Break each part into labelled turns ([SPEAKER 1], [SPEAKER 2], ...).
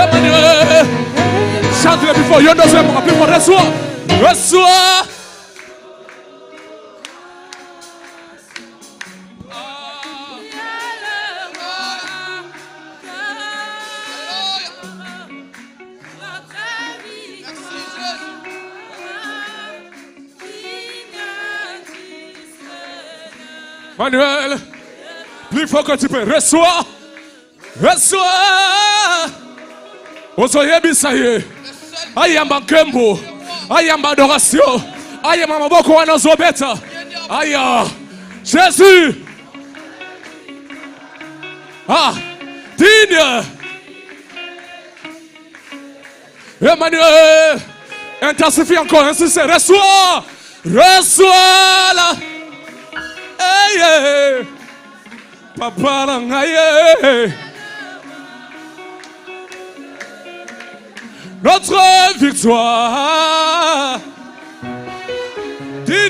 [SPEAKER 1] Emmanuel. Chante plus fort. Y'en a un plus fort. Reçois. Reçois. Manuel, plus fort que tu peux. Reçois. Reçois. Osoye bisaye. Ayamba kembo. Ayamba adoration. Ayamba maboko wanazobeta. Aya. Jésus. Ah. Digne. Emmanuel. Intensifie encore. Insiste. Reçois. Reçois là. Hey, hey. Papa Langaye. Notre victoire. Dieu.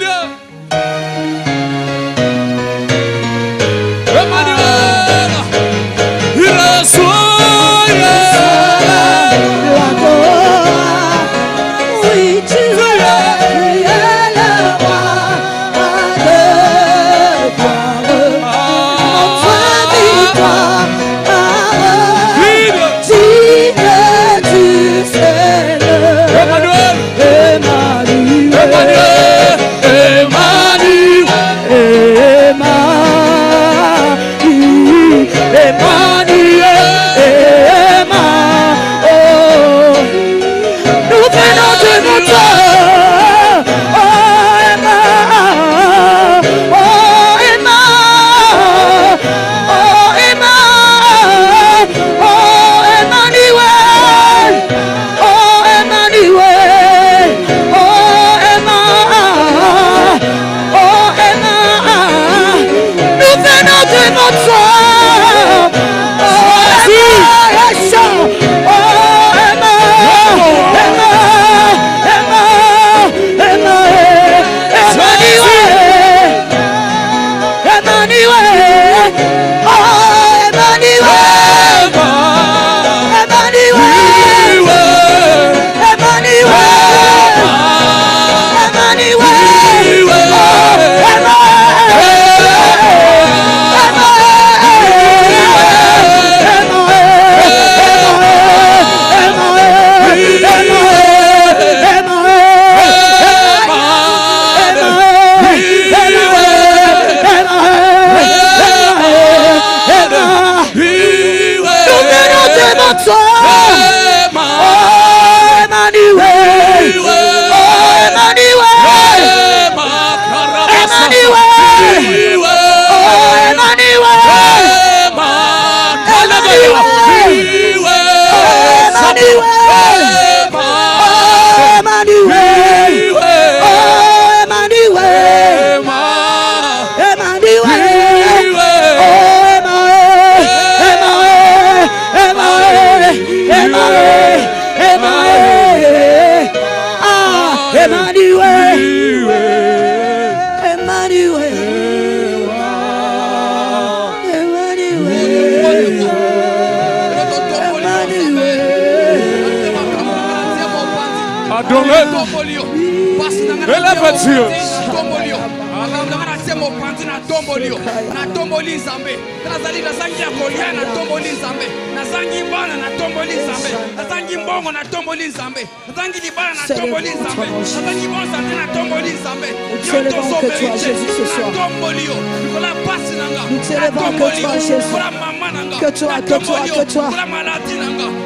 [SPEAKER 1] Emmanuel. Il reçoit.
[SPEAKER 2] Oui, tu es le roi.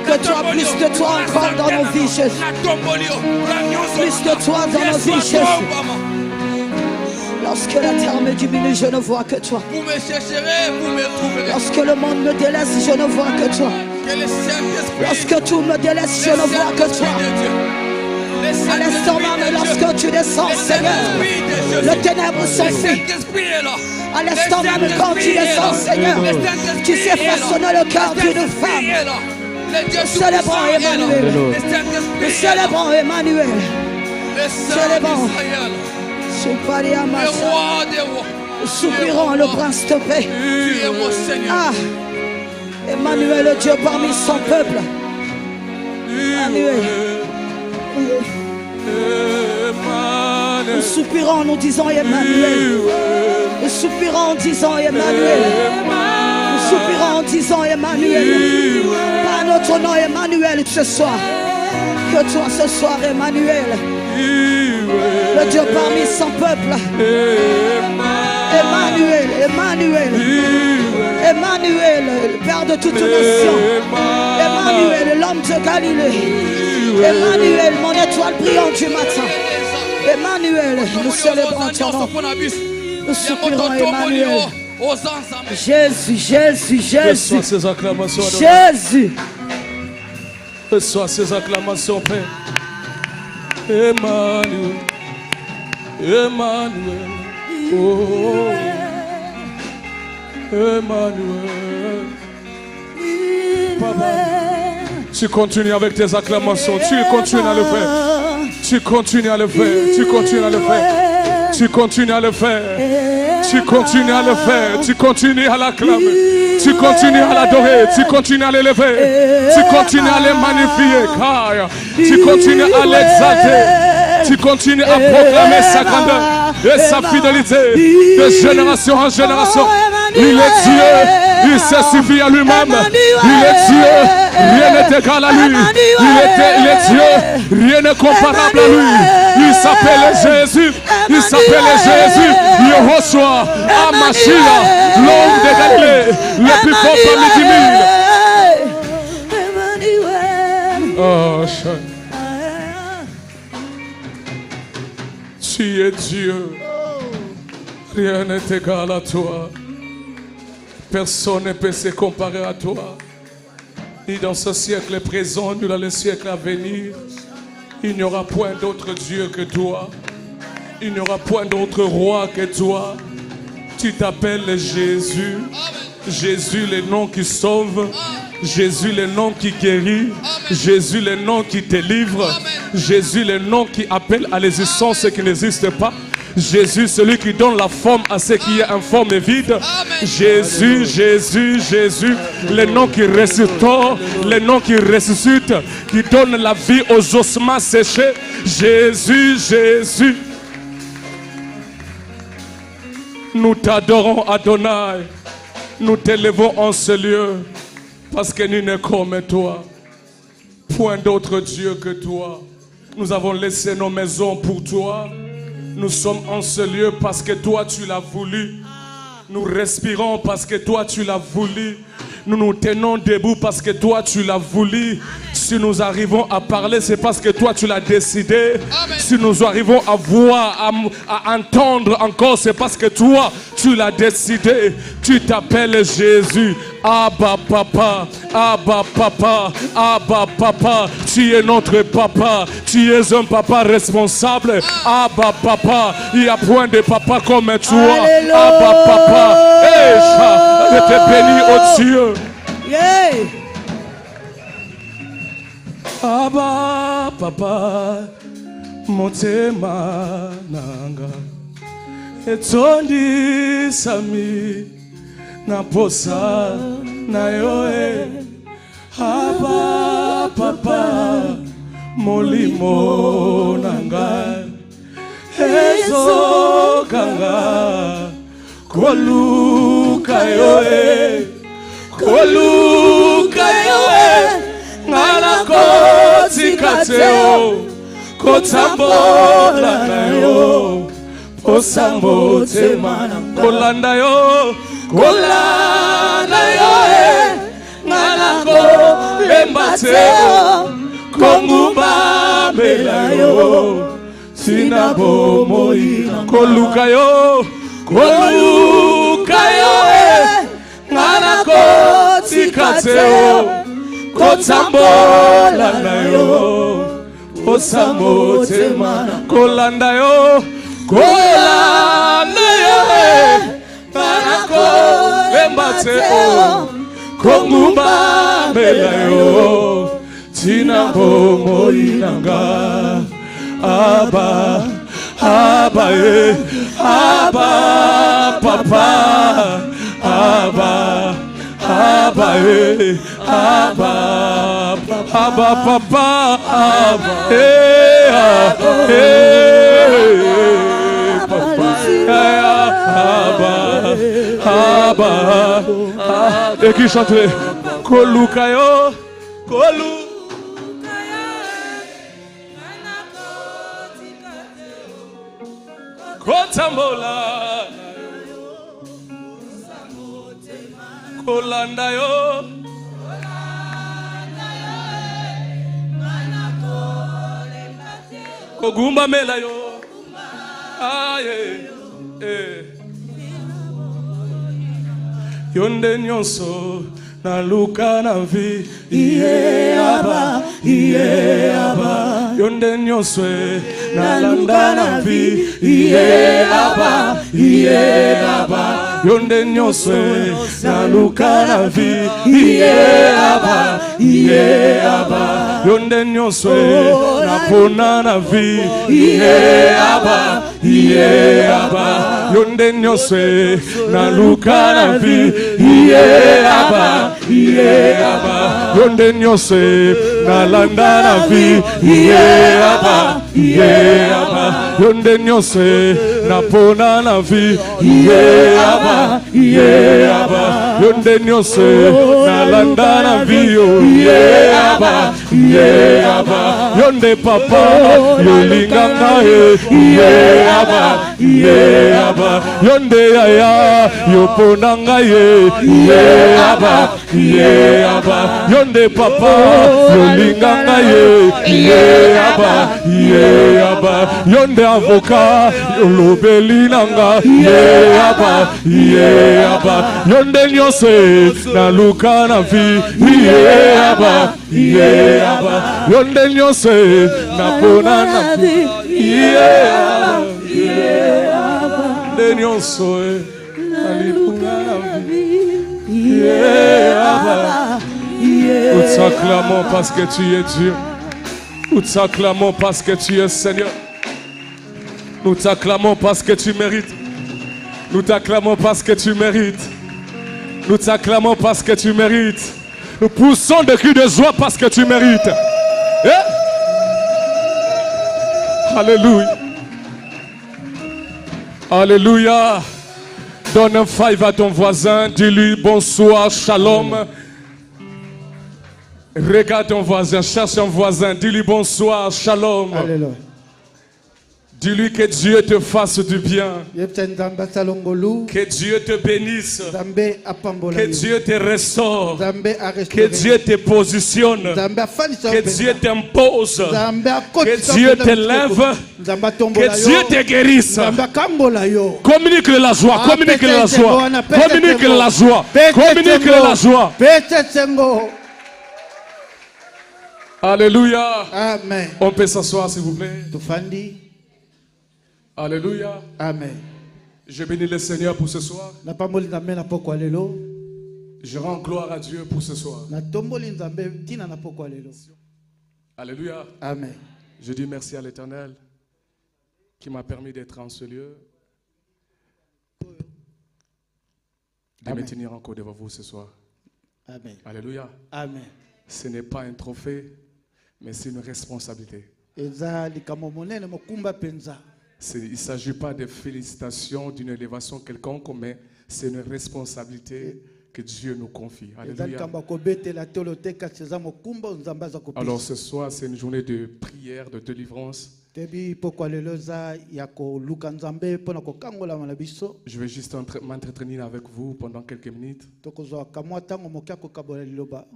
[SPEAKER 3] Que toi, plus de toi encore dans nos vies, Jésus. Plus de toi dans nos vies, Jésus. Lorsque la terre me diminue, je ne vois que toi.
[SPEAKER 4] Vous me chercherez, vous me trouverez.
[SPEAKER 3] Lorsque le monde me délaisse, je ne vois que toi. Lorsque tout me délaisse, je ne vois que toi. À l'instant même, lorsque tu descends, Seigneur, les ténèbres s'enfuient. À l'instant même, quand tu descends, Seigneur, tu sais façonner le cœur d'une femme. Nous célébrons Emmanuel. Nous célébrons Emmanuel. Célébrons. Nous soupirons le prince de paix. Ah, Emmanuel, le Dieu parmi son peuple. Nous soupirons en nous disant Emmanuel. Nous soupirons en disant Emmanuel. Nous soupirons en disant Emmanuel. Par notre nom Emmanuel ce soir. Que toi ce soir Emmanuel. Le Dieu parmi son peuple. Emmanuel, Emmanuel. Emmanuel, le Père de toute nation. Emmanuel, l'homme de Galilée. Emmanuel, mon étoile brillante du matin. Emmanuel, nous célébrons ton nom. Nous soupirons Emmanuel. Jésus, Jésus, Jésus.
[SPEAKER 1] Reçois ces acclamations.
[SPEAKER 3] Jésus.
[SPEAKER 1] Reçois ces acclamations, Père. Emmanuel. Emmanuel. Oh. Emmanuel. Papa. Tu continues avec tes acclamations. Tu continues à le faire. Tu continues à le faire. Tu continues à le faire. Tu continues à le faire. Tu continues à le faire. Tu continues à l'acclamer. Tu continues à l'adorer. Tu continues à l'élever. Tu continues à le magnifier. Tu continues à l'exalter. Tu continues à proclamer sa grandeur et sa fidélité de génération en génération. Il est Dieu. Il se suffit à lui-même. Il est Dieu. Rien n'est égal à lui. Il est Dieu. Rien n'est comparable à lui. Il s'appelle Jésus. Il s'appelle Jésus. Yehoshua, Amashia, l'homme de Galilée, le plus fort parmi 10 000. Oh, tu es Dieu. Rien n'est égal à toi. Personne ne peut se comparer à toi. Ni dans ce siècle présent, ni dans le siècle à venir. Il n'y aura point d'autre Dieu que toi. Il n'y aura point d'autre roi que toi. Tu t'appelles Jésus. Jésus, le nom qui sauve. Jésus, le nom qui guérit. Jésus, le nom qui délivre. Jésus, le nom qui appelle à l'existence ce qui n'existe pas. Jésus, celui qui donne la forme à ce qui est informe et vide. Jésus, Jésus, Jésus, le nom qui restaure, le nom qui ressuscite, qui donne la vie aux ossements séchés. Jésus, Jésus. Nous t'adorons, Adonai. Nous t'élevons en ce lieu parce que nous n'est comme toi. Point d'autre Dieu que toi. Nous avons laissé nos maisons pour toi. Nous sommes en ce lieu parce que toi tu l'as voulu. Nous respirons parce que toi tu l'as voulu. Nous nous tenons debout parce que toi tu l'as voulu. Si nous arrivons à parler, c'est parce que toi tu l'as décidé. Amen. Si nous arrivons à voir, à entendre encore, c'est parce que toi tu l'as décidé. Tu t'appelles Jésus. Abba Papa, Abba Papa, Abba Papa. Tu es notre papa. Tu es un papa responsable. Abba Papa. Il n'y a point de papa comme toi. Alléluia. Abba Papa. Je te bénis, oh Dieu.
[SPEAKER 3] Yeah.
[SPEAKER 1] Abba Papa, motema nanga, etondi sami na posa na yoe. Abba Papa, molimo nanga, ezo kanga, koluka yoe, koluka yoe. Ngala koti kateo, kotambola na yo, posambo temana, kolanda yo, ngala ko embateo, kongumba mela yo, sinabo moina, koluka yo, ngala koti kateo. Kotambola na yo, posambo temana, kolanda yo, parako embateo, kongumba mela yo, tinabo moinanga, Abba, Abba Abba Papa, Abba, Abba. Abba, Abba, Abba, Papa, Abba, Abba, Abba, et qui chante Kolu Kayo, Kolu. Kotambola Kolanda yo Kogumba mela yo Aye Yonde nyonso na luka na vi Abba Abba Yonde nyonso na landa na vi Abba Abba Yonde nyonso na luka na vi Abba Abba Yonde nyonso na pona na vi Abba Abba Yonde nyonso na luka na vi Abba Abba Yonde nyonso na landa na vi Abba Abba Yonde nyonso na pona na vi Abba Abba Yonde nyonso na landa na vi Abba Abba Yonde papa yolinganga Abba Abba Yonde yaya yoponanga Abba Abba Yonde papa yolinganga Abba Abba Yonde avocat yolobelinanga Abba Abba Yonde nyonso na luka na vi Abba Abba Yonde nyonso na pona na vi Yonde nyonso na luka na vi Abba. Nous t'acclamons parce que tu es Dieu. Nous t'acclamons parce que tu es Seigneur. Nous t'acclamons parce que tu mérites. Nous t'acclamons parce que tu mérites. Nous t'acclamons parce que tu mérites. Nous poussons des cris de joie parce que tu mérites. Alléluia. Alléluia. Donne un five à ton voisin. Dis-lui bonsoir, shalom. Regarde ton voisin, cherche un voisin. Dis-lui bonsoir, shalom.
[SPEAKER 5] Alléluia.
[SPEAKER 1] Dis-lui que Dieu te fasse du bien.
[SPEAKER 5] Que
[SPEAKER 1] Dieu te bénisse. Que Dieu te restaure. Que Dieu te positionne. Que Dieu t'impose. Que Dieu t'élève. Que Dieu te guérisse. Communique la joie. Communique la joie. Communique la joie. Communique la joie. Alléluia.
[SPEAKER 5] Amen.
[SPEAKER 1] On peut s'asseoir s'il vous plaît.
[SPEAKER 5] Tufandi.
[SPEAKER 1] Alléluia.
[SPEAKER 5] Amen.
[SPEAKER 1] Je bénis le Seigneur pour ce soir. Je rends gloire à Dieu pour ce soir. Alléluia.
[SPEAKER 5] Amen.
[SPEAKER 1] Je dis merci à l'Éternel qui m'a permis d'être en ce lieu, de me tenir encore devant vous ce soir.
[SPEAKER 5] Amen.
[SPEAKER 1] Alléluia.
[SPEAKER 5] Amen.
[SPEAKER 1] Ce n'est pas un trophée, mais c'est une responsabilité. Il ne s'agit pas de félicitations, d'une élévation quelconque, mais c'est une responsabilité que Dieu nous confie. Alléluia. Alors ce soir, c'est une journée de prière, de délivrance. Je vais juste m'entretenir avec vous pendant quelques minutes.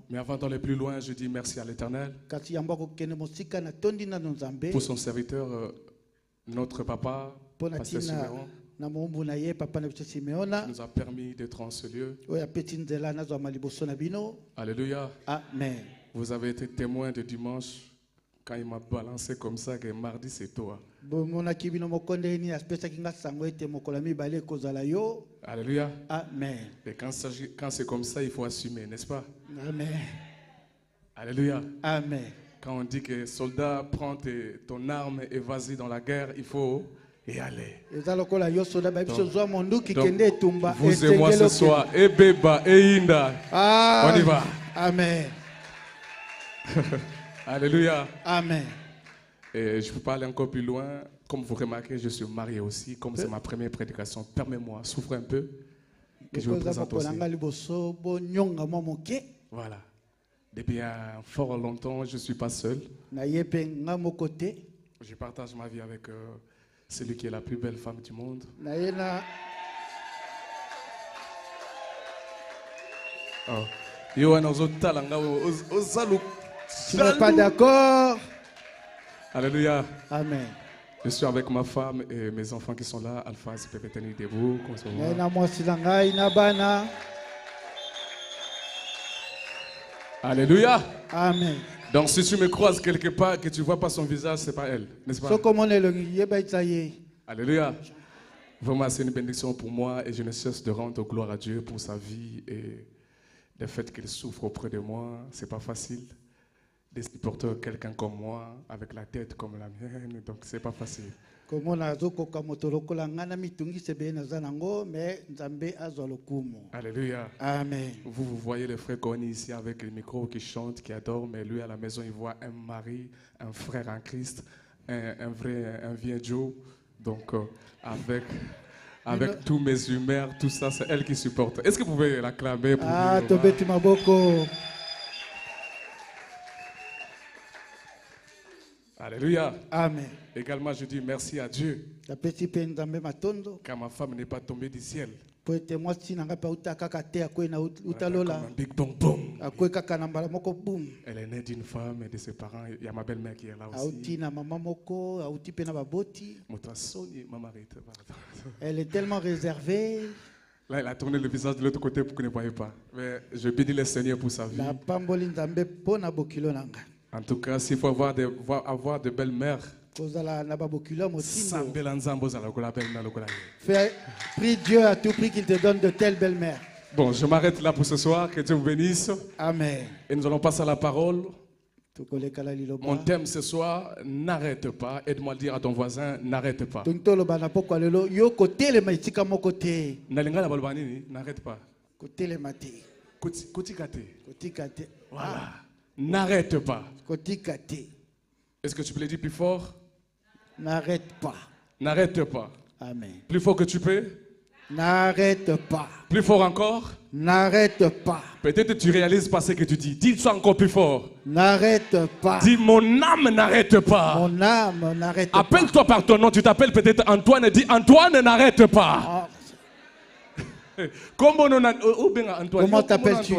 [SPEAKER 1] Mais avant d'aller plus loin, je dis merci à l'Éternel pour son serviteur, notre papa, Pasteur Siméon, qui nous a permis d'être en ce lieu. Alléluia.
[SPEAKER 5] Amen.
[SPEAKER 1] Vous avez été témoin de dimanche quand il m'a balancé comme ça que mardi c'est toi. Alléluia.
[SPEAKER 5] Amen.
[SPEAKER 1] Et quand c'est comme ça, il faut assumer, n'est-ce pas?
[SPEAKER 5] Amen.
[SPEAKER 1] Alléluia.
[SPEAKER 5] Amen.
[SPEAKER 1] Quand on dit que soldat, prends ton arme et vas-y dans la guerre, il faut et allez.
[SPEAKER 5] Donc,
[SPEAKER 1] vous et moi ce soir, et Beba, et Inda. On y va.
[SPEAKER 5] Amen.
[SPEAKER 1] Alléluia.
[SPEAKER 5] Amen.
[SPEAKER 1] Et je peux pas aller encore plus loin. Comme vous remarquez, je suis marié aussi. Comme c'est ma première prédication, permets-moi, souffre un peu, que je vous présente aussi. Voilà. Depuis un fort longtemps, je ne suis pas seul. Je partage ma vie avec celui qui est la plus belle femme du monde. Oh.
[SPEAKER 5] Tu n'es pas d'accord?
[SPEAKER 1] Alléluia.
[SPEAKER 5] Amen.
[SPEAKER 1] Je suis avec ma femme et mes enfants qui sont là. Alpha, ils peuvent tenir debout. Alléluia.
[SPEAKER 5] Amen.
[SPEAKER 1] Donc si tu me croises quelque part que tu ne vois pas son visage, ce n'est pas elle, n'est-ce pas? Alléluia. Vraiment, c'est une bénédiction pour moi et je ne cesse de rendre gloire à Dieu pour sa vie et le fait qu'il souffre auprès de moi. Ce n'est pas facile de supporter quelqu'un comme moi avec la tête comme la mienne, donc ce n'est pas facile. Alléluia.
[SPEAKER 5] Amen.
[SPEAKER 1] Vous voyez le frère Koni ici avec le micro qui chante, qui adore, mais lui à la maison il voit un mari, un frère en Christ, un vieux Joe. Donc avec tous mes humeurs, tout ça, c'est elle qui supporte. Est-ce que vous pouvez l'acclamer pour lui? Alléluia.
[SPEAKER 5] Amen.
[SPEAKER 1] Également, je dis merci à Dieu. Car ma femme n'est pas tombée du ciel. Comme un big bang boom. Elle est née d'une femme et de ses parents. Il y a ma belle-mère qui est là aussi.
[SPEAKER 5] Elle est tellement réservée.
[SPEAKER 1] Là, elle a tourné le visage de l'autre côté pour que vous ne voyez pas. Mais je bénis le Seigneur pour sa vie. En tout cas, s'il faut avoir de belles mères,
[SPEAKER 5] prie Dieu à tout prix qu'il te donne de telles belles mères.
[SPEAKER 1] Bon, je m'arrête là pour ce soir. Que Dieu vous bénisse.
[SPEAKER 5] Amen.
[SPEAKER 1] Et nous allons passer à la parole. Mon thème ce soir, n'arrête pas. Aide-moi à dire à ton voisin, n'arrête pas. N'arrête pas. Voilà. N'arrête pas. Est-ce que tu peux le dire plus fort?
[SPEAKER 5] N'arrête pas.
[SPEAKER 1] N'arrête pas.
[SPEAKER 5] Amen.
[SPEAKER 1] Plus fort que tu peux?
[SPEAKER 5] N'arrête pas.
[SPEAKER 1] Plus fort encore?
[SPEAKER 5] N'arrête pas.
[SPEAKER 1] Peut-être que tu réalises pas ce que tu dis. Dis ça encore plus fort.
[SPEAKER 5] N'arrête pas.
[SPEAKER 1] Dis mon âme n'arrête pas.
[SPEAKER 5] Mon âme n'arrête pas.
[SPEAKER 1] Appelle-toi par ton nom. Tu t'appelles peut-être Antoine. Dis Antoine n'arrête pas.
[SPEAKER 5] Comment t'appelles-tu?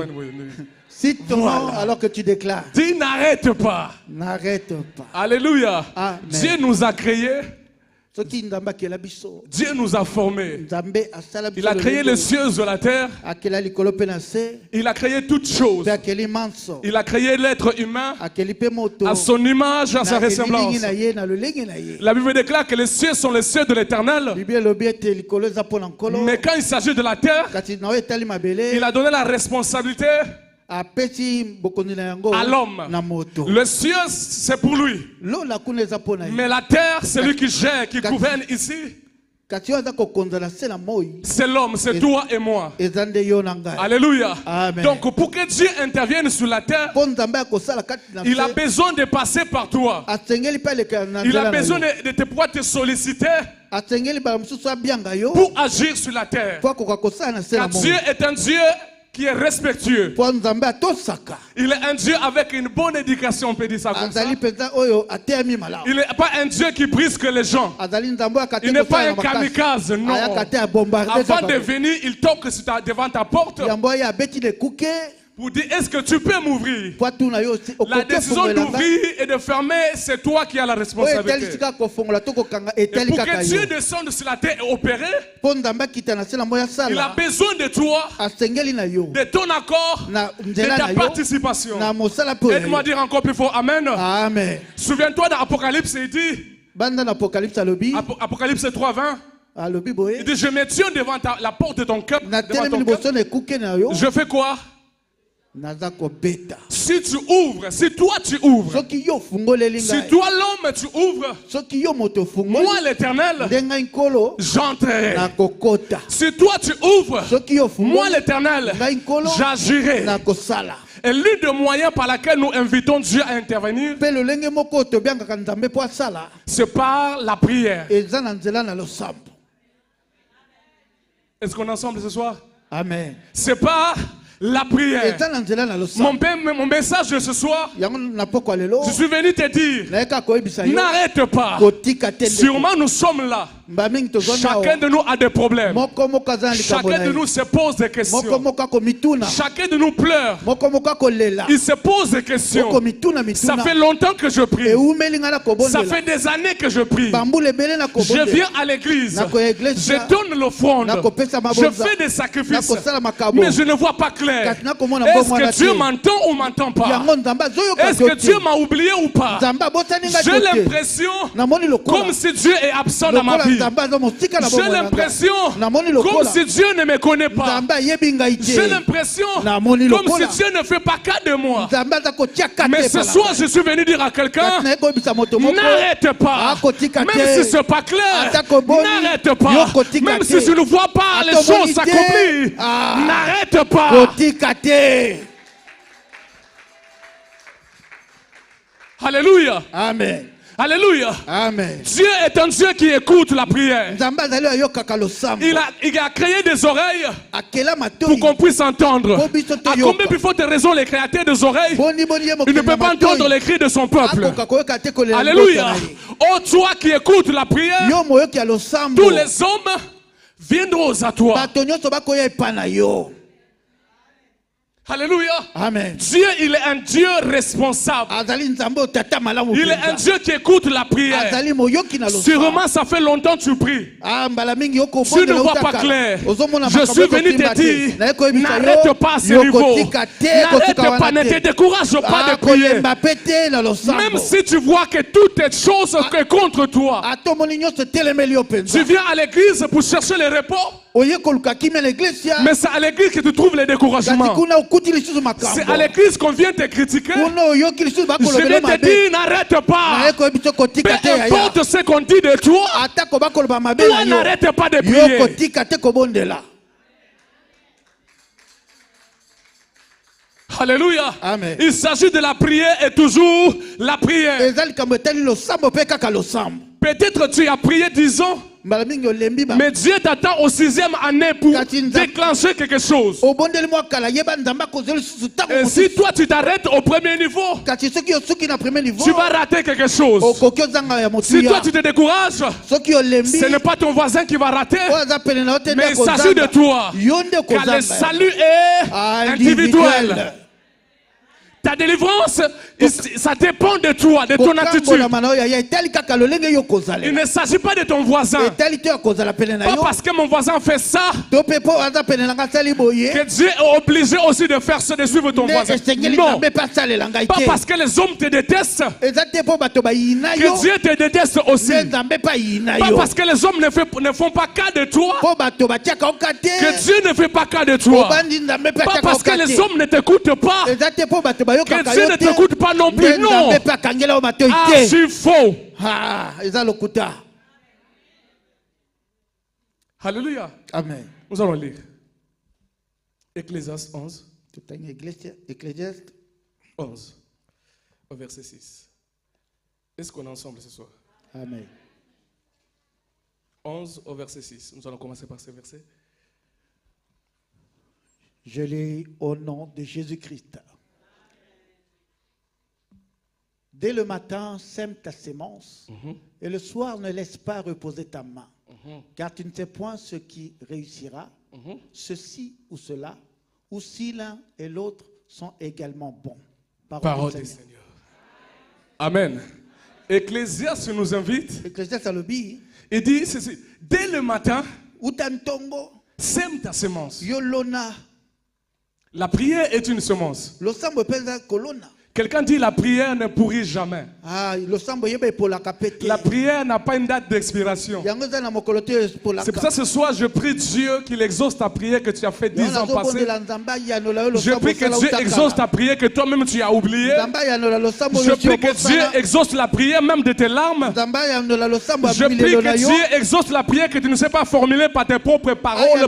[SPEAKER 5] Cite ton nom alors que tu déclares.
[SPEAKER 1] Dis n'arrête pas.
[SPEAKER 5] N'arrête pas.
[SPEAKER 1] Alléluia.
[SPEAKER 5] Amen.
[SPEAKER 1] Dieu nous a créés. Dieu nous a formés. Il a créé les cieux de la terre. Il a créé toutes choses. Il a créé l'être humain à son image, à sa ressemblance. La Bible déclare que les cieux sont les cieux de l'Éternel. Mais quand il s'agit de la terre, il a donné la responsabilité à l'homme. Le ciel, c'est pour lui. Mais la terre, c'est lui qui gère, qui gouverne ici. C'est l'homme, c'est toi et moi. Alléluia.
[SPEAKER 5] Amen.
[SPEAKER 1] Donc pour que Dieu intervienne sur la terre, il a besoin de passer par toi. Il a besoin de pouvoir te solliciter pour agir sur la terre. Car Dieu est un Dieu qui est respectueux. Il est un Dieu avec une bonne éducation, on peut dire ça comme ça. Il n'est pas un Dieu qui brisque les gens. Il n'est pas un kamikaze, non. Avant de venir, il toque devant ta porte pour dire, est-ce que tu peux m'ouvrir? La décision d'ouvrir et de fermer, c'est toi qui as la responsabilité. Et pour que Dieu descende sur la terre et opérer, il a besoin de toi, de ton accord, de ta participation. Aide-moi à dire encore plus fort Amen.
[SPEAKER 5] Amen.
[SPEAKER 1] Souviens-toi d'Apocalypse, il dit, Apocalypse 3:20, il dit, je me tiens devant la porte de ton cœur. Je fais quoi? Si tu ouvres, si toi tu ouvres, si toi l'homme tu ouvres, moi l'Éternel, j'entrerai. Si toi tu ouvres, moi l'Éternel, j'agirai. Et l'une des moyens par laquelle nous invitons Dieu à intervenir, c'est par la prière. Est-ce qu'on est ensemble ce soir?
[SPEAKER 5] Amen.
[SPEAKER 1] C'est par la prière. Mon message de ce soir, je suis venu te dire, n'arrête pas. Sûrement nous sommes là. Chacun de nous a des problèmes. Chacun de nous se pose des questions. Chacun de nous pleure. Il se pose des questions. Ça fait longtemps que je prie. Ça fait des années que je prie. Je viens à l'église. Je donne l'offrande. Je fais des sacrifices. Mais je ne vois pas clair. Est-ce que Dieu m'entend ou m'entend pas? Est-ce que Dieu m'a oublié ou pas? J'ai l'impression comme si Dieu est absent dans ma vie. J'ai l'impression comme si Dieu ne me connaît pas. J'ai l'impression comme si Dieu ne fait pas cas de moi. Mais ce soir, je suis venu dire à quelqu'un, n'arrête pas. Même si ce n'est pas clair, n'arrête pas. Même si je ne vois pas les choses s'accomplir, n'arrête pas. Alléluia.
[SPEAKER 5] Amen.
[SPEAKER 1] Alléluia.
[SPEAKER 5] Amen.
[SPEAKER 1] Dieu est un Dieu qui écoute la prière. Il a créé des oreilles pour qu'on puisse entendre. À combien plus forte raison les créateurs des oreilles, il ne peut pas entendre les cris de son peuple. Alléluia. Oh, toi qui écoutes la prière, tous les hommes viendront à toi. Alléluia.
[SPEAKER 5] Amen.
[SPEAKER 1] Dieu, il est un Dieu responsable. Il est un Dieu qui écoute la prière. Sûrement, ça fait longtemps que tu pries. Tu ne vois pas clair. Je suis venu te dire, n'arrête pas à ce niveau. N'arrête pas, ne te décourage pas de prier. Même si tu vois que toutes les choses sont contre toi. Tu viens à l'église pour chercher le repos. Mais c'est à l'église que tu trouves les découragements. C'est à l'église qu'on vient te critiquer. Je viens te dire, n'arrête pas. Peu importe ce qu'on dit de toi, toi n'arrête pas de prier. Alléluia.
[SPEAKER 5] Amen.
[SPEAKER 1] Il s'agit de la prière et toujours la prière. Peut-être tu as prié 10 ans. Mais Dieu t'attend au 6e année pour déclencher quelque chose. Et si toi tu t'arrêtes au premier niveau, tu vas rater quelque chose. Si toi tu te décourages, ce n'est pas ton voisin qui va rater, mais il s'agit de toi. Car le salut est individuel. Ta délivrance, ça dépend de toi, de ton attitude. Il ne s'agit pas de ton voisin. Pas parce que mon voisin fait ça que Dieu est obligé aussi de faire ça, de suivre ton voisin. Non. Pas parce que les hommes te détestent que Dieu te déteste aussi. Pas parce que les hommes ne font pas cas de toi que Dieu ne fait pas cas de toi. Pas parce que les hommes ne t'écoutent pas que Dieu ne t'écoute pas non plus. Non. C'est faux. Alléluia.
[SPEAKER 5] Amen.
[SPEAKER 1] Nous allons lire Ecclésiaste 11. 11 au verset 6. Est-ce qu'on est ensemble ce soir?
[SPEAKER 5] Amen.
[SPEAKER 1] 11 au verset 6. Nous allons commencer par ce verset.
[SPEAKER 5] Je lis au nom de Jésus-Christ. Dès le matin, sème ta sémence, et le soir, ne laisse pas reposer ta main, car tu ne sais point ce qui réussira, ceci ou cela, ou si l'un et l'autre sont également bons.
[SPEAKER 1] Parole du Seigneur. Amen. Ecclésiaste nous invite. Il dit ceci. Dès le matin, sème ta sémence. La prière est une semence. Quelqu'un dit la prière ne pourrit jamais.
[SPEAKER 5] Ah, losambo yeba epola kapete.
[SPEAKER 1] La prière n'a pas une date d'expiration.
[SPEAKER 5] Yango za na mokolo te epola.
[SPEAKER 1] C'est pour ça ce soir je prie Dieu qu'il exauce ta prière que tu as fait 10 ans passés. Je prie que Dieu exauce ta prière que toi-même tu as oubliée. Je prie que Dieu exauce la prière même de tes larmes. Je prie que Dieu exauce la prière que tu ne sais pas formuler par tes propres paroles. Dès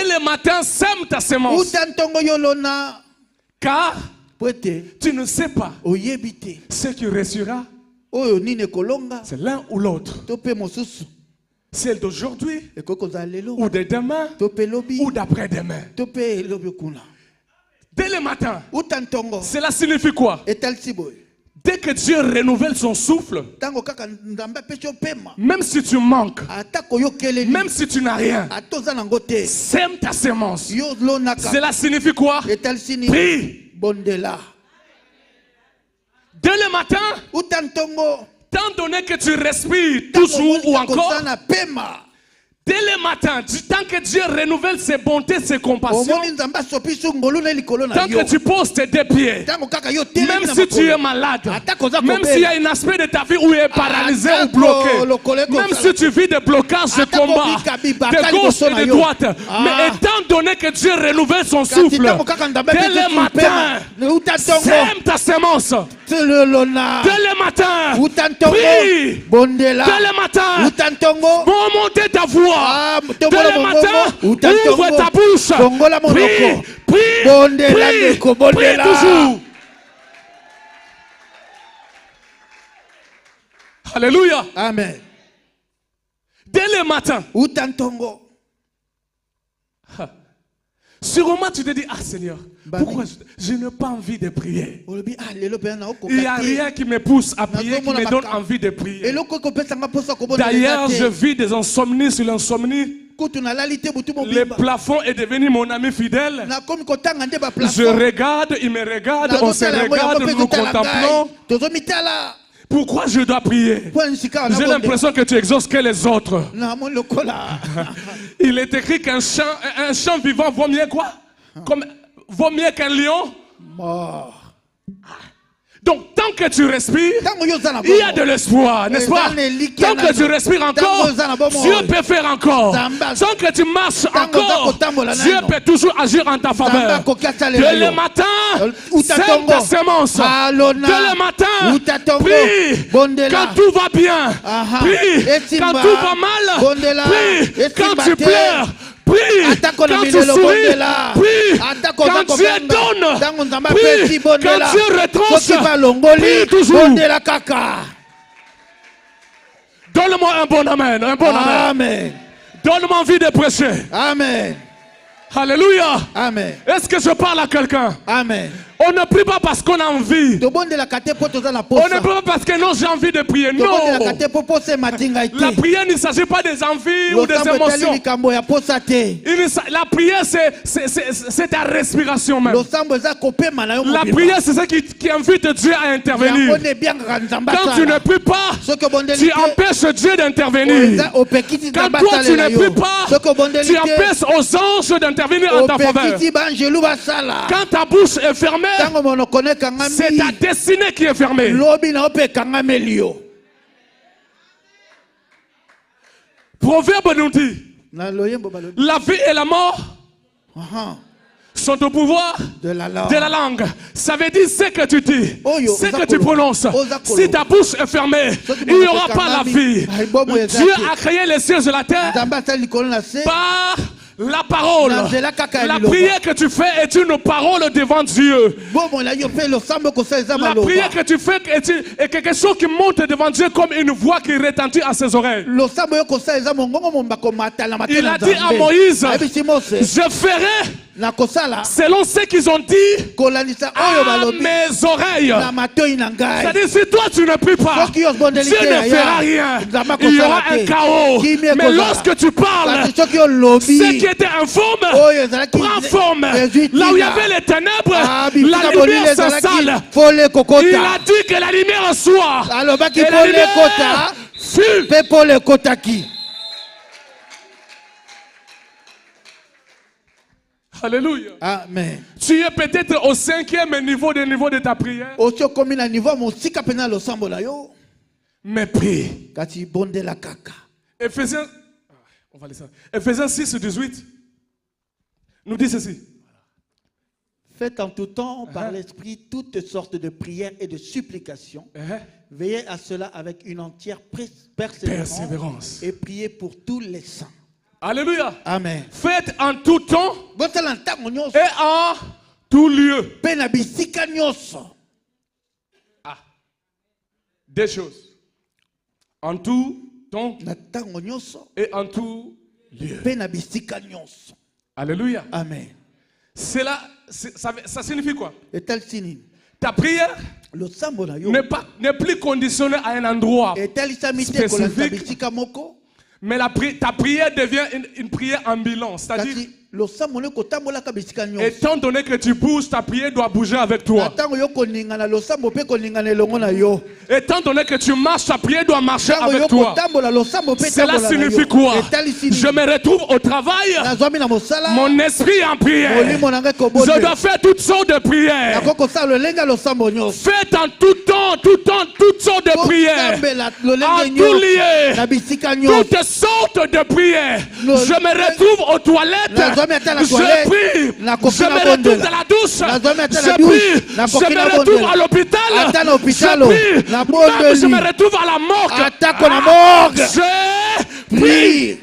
[SPEAKER 1] le matin, sème ta sémence. Car tu ne sais pas ce qui réussira. C'est l'un ou l'autre. Celle d'aujourd'hui, ou de demain, ou d'après-demain. Dès le matin, cela signifie quoi? Dès que Dieu renouvelle son souffle, même si tu manques, même si tu n'as rien, sème ta sémence. Cela signifie quoi? Prie. Dès le matin, tant donné que tu respires toujours ou encore, dès le matin, tant que Dieu renouvelle ses bontés, ses compassions, tant que tu poses tes deux pieds, même si tu es malade, même s'il y a un aspect de ta vie où tu es paralysé ou bloqué, même si tu vis des blocages de combat, de gauche et de droite, mais étant donné que Dieu renouvelle son souffle, dès le matin, sème ta sémence. Dès le matin, prie. Dès le matin, monter ta voix. Dès le matin, ouvre ta bouche. Prie toujours. Alléluia.
[SPEAKER 5] Amen.
[SPEAKER 1] Dès le matin. Sûrement tu te dis, ah Seigneur, pourquoi je n'ai pas envie de prier? Il n'y a rien qui me pousse à prier, qui me donne envie de prier. D'ailleurs, je vis des insomnies sur l'insomnie. Le plafond est devenu mon ami fidèle. Je regarde, il me regarde, on se regarde, nous nous contemplons. Pourquoi je dois prier? J'ai l'impression que tu exauces que les autres. Il est écrit qu'un chant vivant vaut mieux quoi? Vaut mieux qu'un lion mort. Donc, tant que tu respires, il y a de l'espoir, n'est-ce pas? Tant que tu respires encore, Dieu peut faire encore. Tant que tu marches encore, Dieu peut toujours agir en ta faveur. Dès le matin, sème ta sémence. Dès le matin, prie quand tout va bien. Prie quand tout va mal. Prie quand tu pleures. Prie quand tu souris, prie quand Dieu donne, prie quand Dieu retranche, prie toujours. Donne-moi un bon amen, un bon amen. Donne-moi envie de prêcher.
[SPEAKER 5] Amen.
[SPEAKER 1] Alléluia.
[SPEAKER 5] Amen.
[SPEAKER 1] Est-ce que je parle à quelqu'un?
[SPEAKER 5] Amen.
[SPEAKER 1] On ne prie pas parce qu'on a envie. On ne prie pas parce que non, j'ai envie de prier. Non. La prière ne s'agit pas des envies ou des émotions. La prière, c'est ta respiration même. La prière, c'est ce qui invite Dieu à intervenir. Quand tu ne pries pas, tu empêches Dieu d'intervenir. Quand toi, tu ne pries pas, tu empêches aux anges d'intervenir en ta faveur. Quand ta bouche est fermée, c'est ta destinée qui est fermée. Proverbe nous dit, la vie et la mort sont au pouvoir de la langue. Ça veut dire ce que tu dis, ce que tu prononces. Si ta bouche est fermée, il n'y aura pas la vie. Dieu a créé les cieux et la terre par la parole. La prière que tu fais est une parole devant Dieu. La prière que tu fais est quelque chose qui monte devant Dieu comme une voix qui retentit à ses oreilles. Il a dit à Moïse, je ferai selon ce qu'ils ont dit à mes oreilles. C'est-à-dire, si toi tu ne pries pas, Dieu ne fera rien. Il y aura un chaos. Mais lorsque tu parles, ce qui était informe prend forme. Là où il y avait les ténèbres, la lumière s'installe. Il a dit que la lumière soit. Et la lumière fut. Alléluia.
[SPEAKER 5] Amen.
[SPEAKER 1] Tu es peut-être au 5e niveau de ta prière.
[SPEAKER 5] Ocho komi na niveau mosika pena losambo na yo.
[SPEAKER 1] Mais prie.
[SPEAKER 5] Kati bonde la kaka.
[SPEAKER 1] Éphésiens, on va laisser ça. Éphésiens 6:18 nous dit ceci.
[SPEAKER 5] Faites en tout temps par l'esprit toutes sortes de prières et de supplications. Veillez à cela avec une entière persévérance et priez pour tous les saints.
[SPEAKER 1] Alléluia.
[SPEAKER 5] Amen.
[SPEAKER 1] Faites en tout temps et en tout lieu. Deux choses. En tout temps et en tout lieu. Alléluia.
[SPEAKER 5] Amen.
[SPEAKER 1] Cela, ça signifie quoi? Ta prière n'est plus conditionnée à un endroit spécifique. Mais ta prière devient une prière ambulante. C'est-à-dire, étant donné que tu bouges, ta prière doit bouger avec toi. Étant donné que tu marches, ta prière doit marcher avec toi. Cela signifie quoi? Je me retrouve au travail, mon esprit est en prière. Je dois faire toutes sortes de prières. Faites en tout temps, toutes sortes de prières. En tout lieu, toutes sortes de prières. Je me retrouve aux toilettes. Je prie. Je me retrouve dans la douche. Je prie. Je me retrouve à l'hôpital. Je prie. Même je me retrouve à la morgue. Je prie.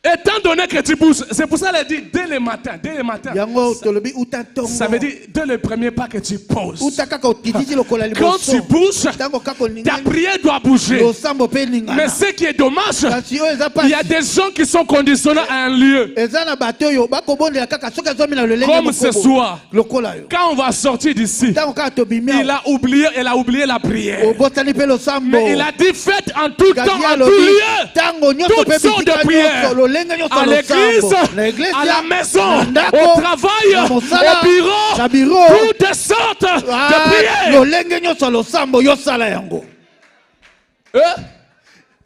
[SPEAKER 1] Étant donné que tu bouges, c'est pour ça qu'elle dit dès le matin. Ça veut dire dès le premier pas que tu poses. Quand tu bouges, ta prière doit bouger. Mais ce qui est dommage, il y a des gens qui sont conditionnés à un lieu. Comme ce soir, quand on va sortir d'ici, elle a oublié la prière. Mais il a dit faites en tout temps, en tout lieu, toutes sortes de prières. À l'église, à la maison, au travail, au bureau, toutes sortes de prières.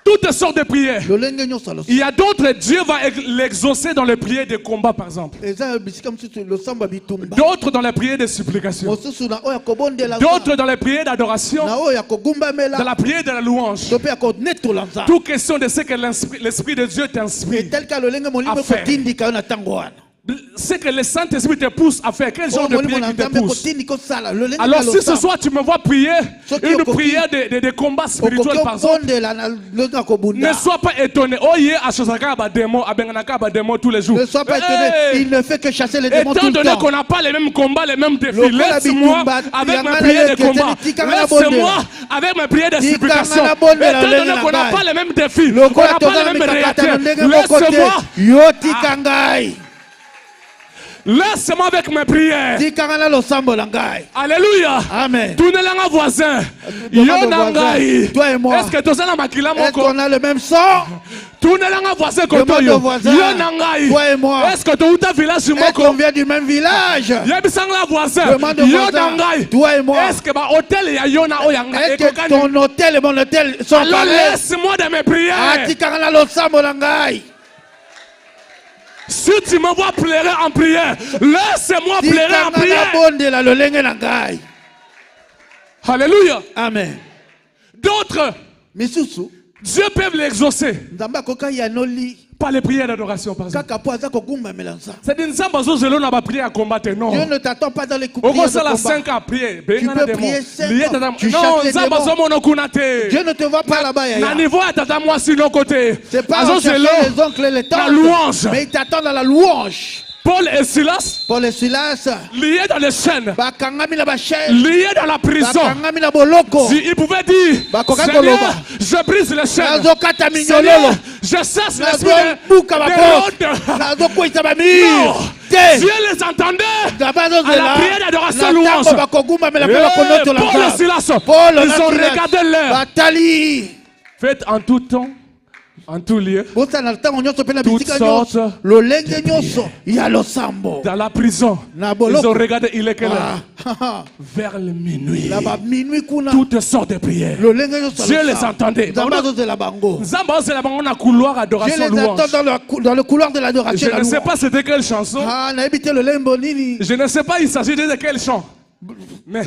[SPEAKER 1] Toutes sortes de prières. Il y a d'autres, Dieu va l'exaucer dans les prières de combat, par exemple. D'autres dans les prières de supplication. D'autres dans les prières d'adoration. Dans la prière de la louange. Toute question de ce que l'Esprit de Dieu t'inspire à faire. Ce que le Saint-Esprit te pousse à faire. Quel genre de prière qui te pousse? Alors si ce soir tu me vois prier une prière de combat spirituel par exemple, ne sois pas étonné. Oh yeah, tous les jours.
[SPEAKER 5] Ne sois pas étonné, il ne fait que chasser les démons tout le temps.
[SPEAKER 1] Étant donné qu'on n'a pas les mêmes combats, les mêmes défis, laisse-moi avec ma prière de combat. Laisse-moi avec ma prière de supplication. Étant donné qu'on n'a pas les mêmes défis, qu'on n'a pas les mêmes réactions, laisse-moi. Laisse-moi avec mes prières. Alléluia.
[SPEAKER 5] Amen.
[SPEAKER 1] Tous les voisins.
[SPEAKER 5] Toi et moi.
[SPEAKER 1] Est-ce
[SPEAKER 5] qu'on a le même sang?
[SPEAKER 1] Tous les voisins.
[SPEAKER 5] Toi et moi.
[SPEAKER 1] Est-ce que
[SPEAKER 5] on vient du même village?
[SPEAKER 1] Demande
[SPEAKER 5] aux voisins. Toi et moi.
[SPEAKER 1] Est-ce que
[SPEAKER 5] ton hôtel et mon hôtel sont
[SPEAKER 1] alors laisse-moi de mes prières. Si tu me vois pleurer en prière, laisse-moi pleurer en prière. Alléluia.
[SPEAKER 5] Amen.
[SPEAKER 1] D'autres, Dieu peut l'exaucer par les prières d'adoration, par exemple. C'est une prière à combattre, non.
[SPEAKER 5] Dieu ne t'attend pas dans les prières de combat. Tu peux prier 5 ans. Tu chasses les démons. Dieu ne te voit pas là-bas. C'est pas en cherchant les oncles et les tantes, mais il t'attend dans la louange.
[SPEAKER 1] Paul et Silas, liés dans les chaînes, liés dans la prison, si ils pouvaient dire, Seigneur, je brise les chaînes, Seigneur, je cesse l'esprit de non, Dieu les entendait à la prière d'adoration louange. Paul et Silas, ils ont regardé l'heure. Faites en tout temps En tout lieu,
[SPEAKER 5] bosala ntango nyonso pe na
[SPEAKER 1] toutes
[SPEAKER 5] bisika
[SPEAKER 1] sortes
[SPEAKER 5] nyonso lolenge nyonso ya losambo
[SPEAKER 1] dans la prison,
[SPEAKER 5] na
[SPEAKER 1] ils
[SPEAKER 5] boloko
[SPEAKER 1] ont regardé, il est quelle heure?
[SPEAKER 5] Ah,
[SPEAKER 1] Vers le minuit.
[SPEAKER 5] na ba minuit kuna
[SPEAKER 1] Toutes sortes de prières.
[SPEAKER 5] lolenge nyonso ya
[SPEAKER 1] Dieu les
[SPEAKER 5] losambo.
[SPEAKER 1] entendait.
[SPEAKER 5] Nzambe azozela bango.
[SPEAKER 1] Zamba, c'est là-bas, on a couloir
[SPEAKER 5] Je
[SPEAKER 1] adoration
[SPEAKER 5] les
[SPEAKER 1] louange.
[SPEAKER 5] attends dans le couloir de l'adoration.
[SPEAKER 1] Je ne sais pas c'était quelle chanson.
[SPEAKER 5] Ah, nayebi te lolembo nini.
[SPEAKER 1] Je ne sais pas il s'agit de quel chant. Mais,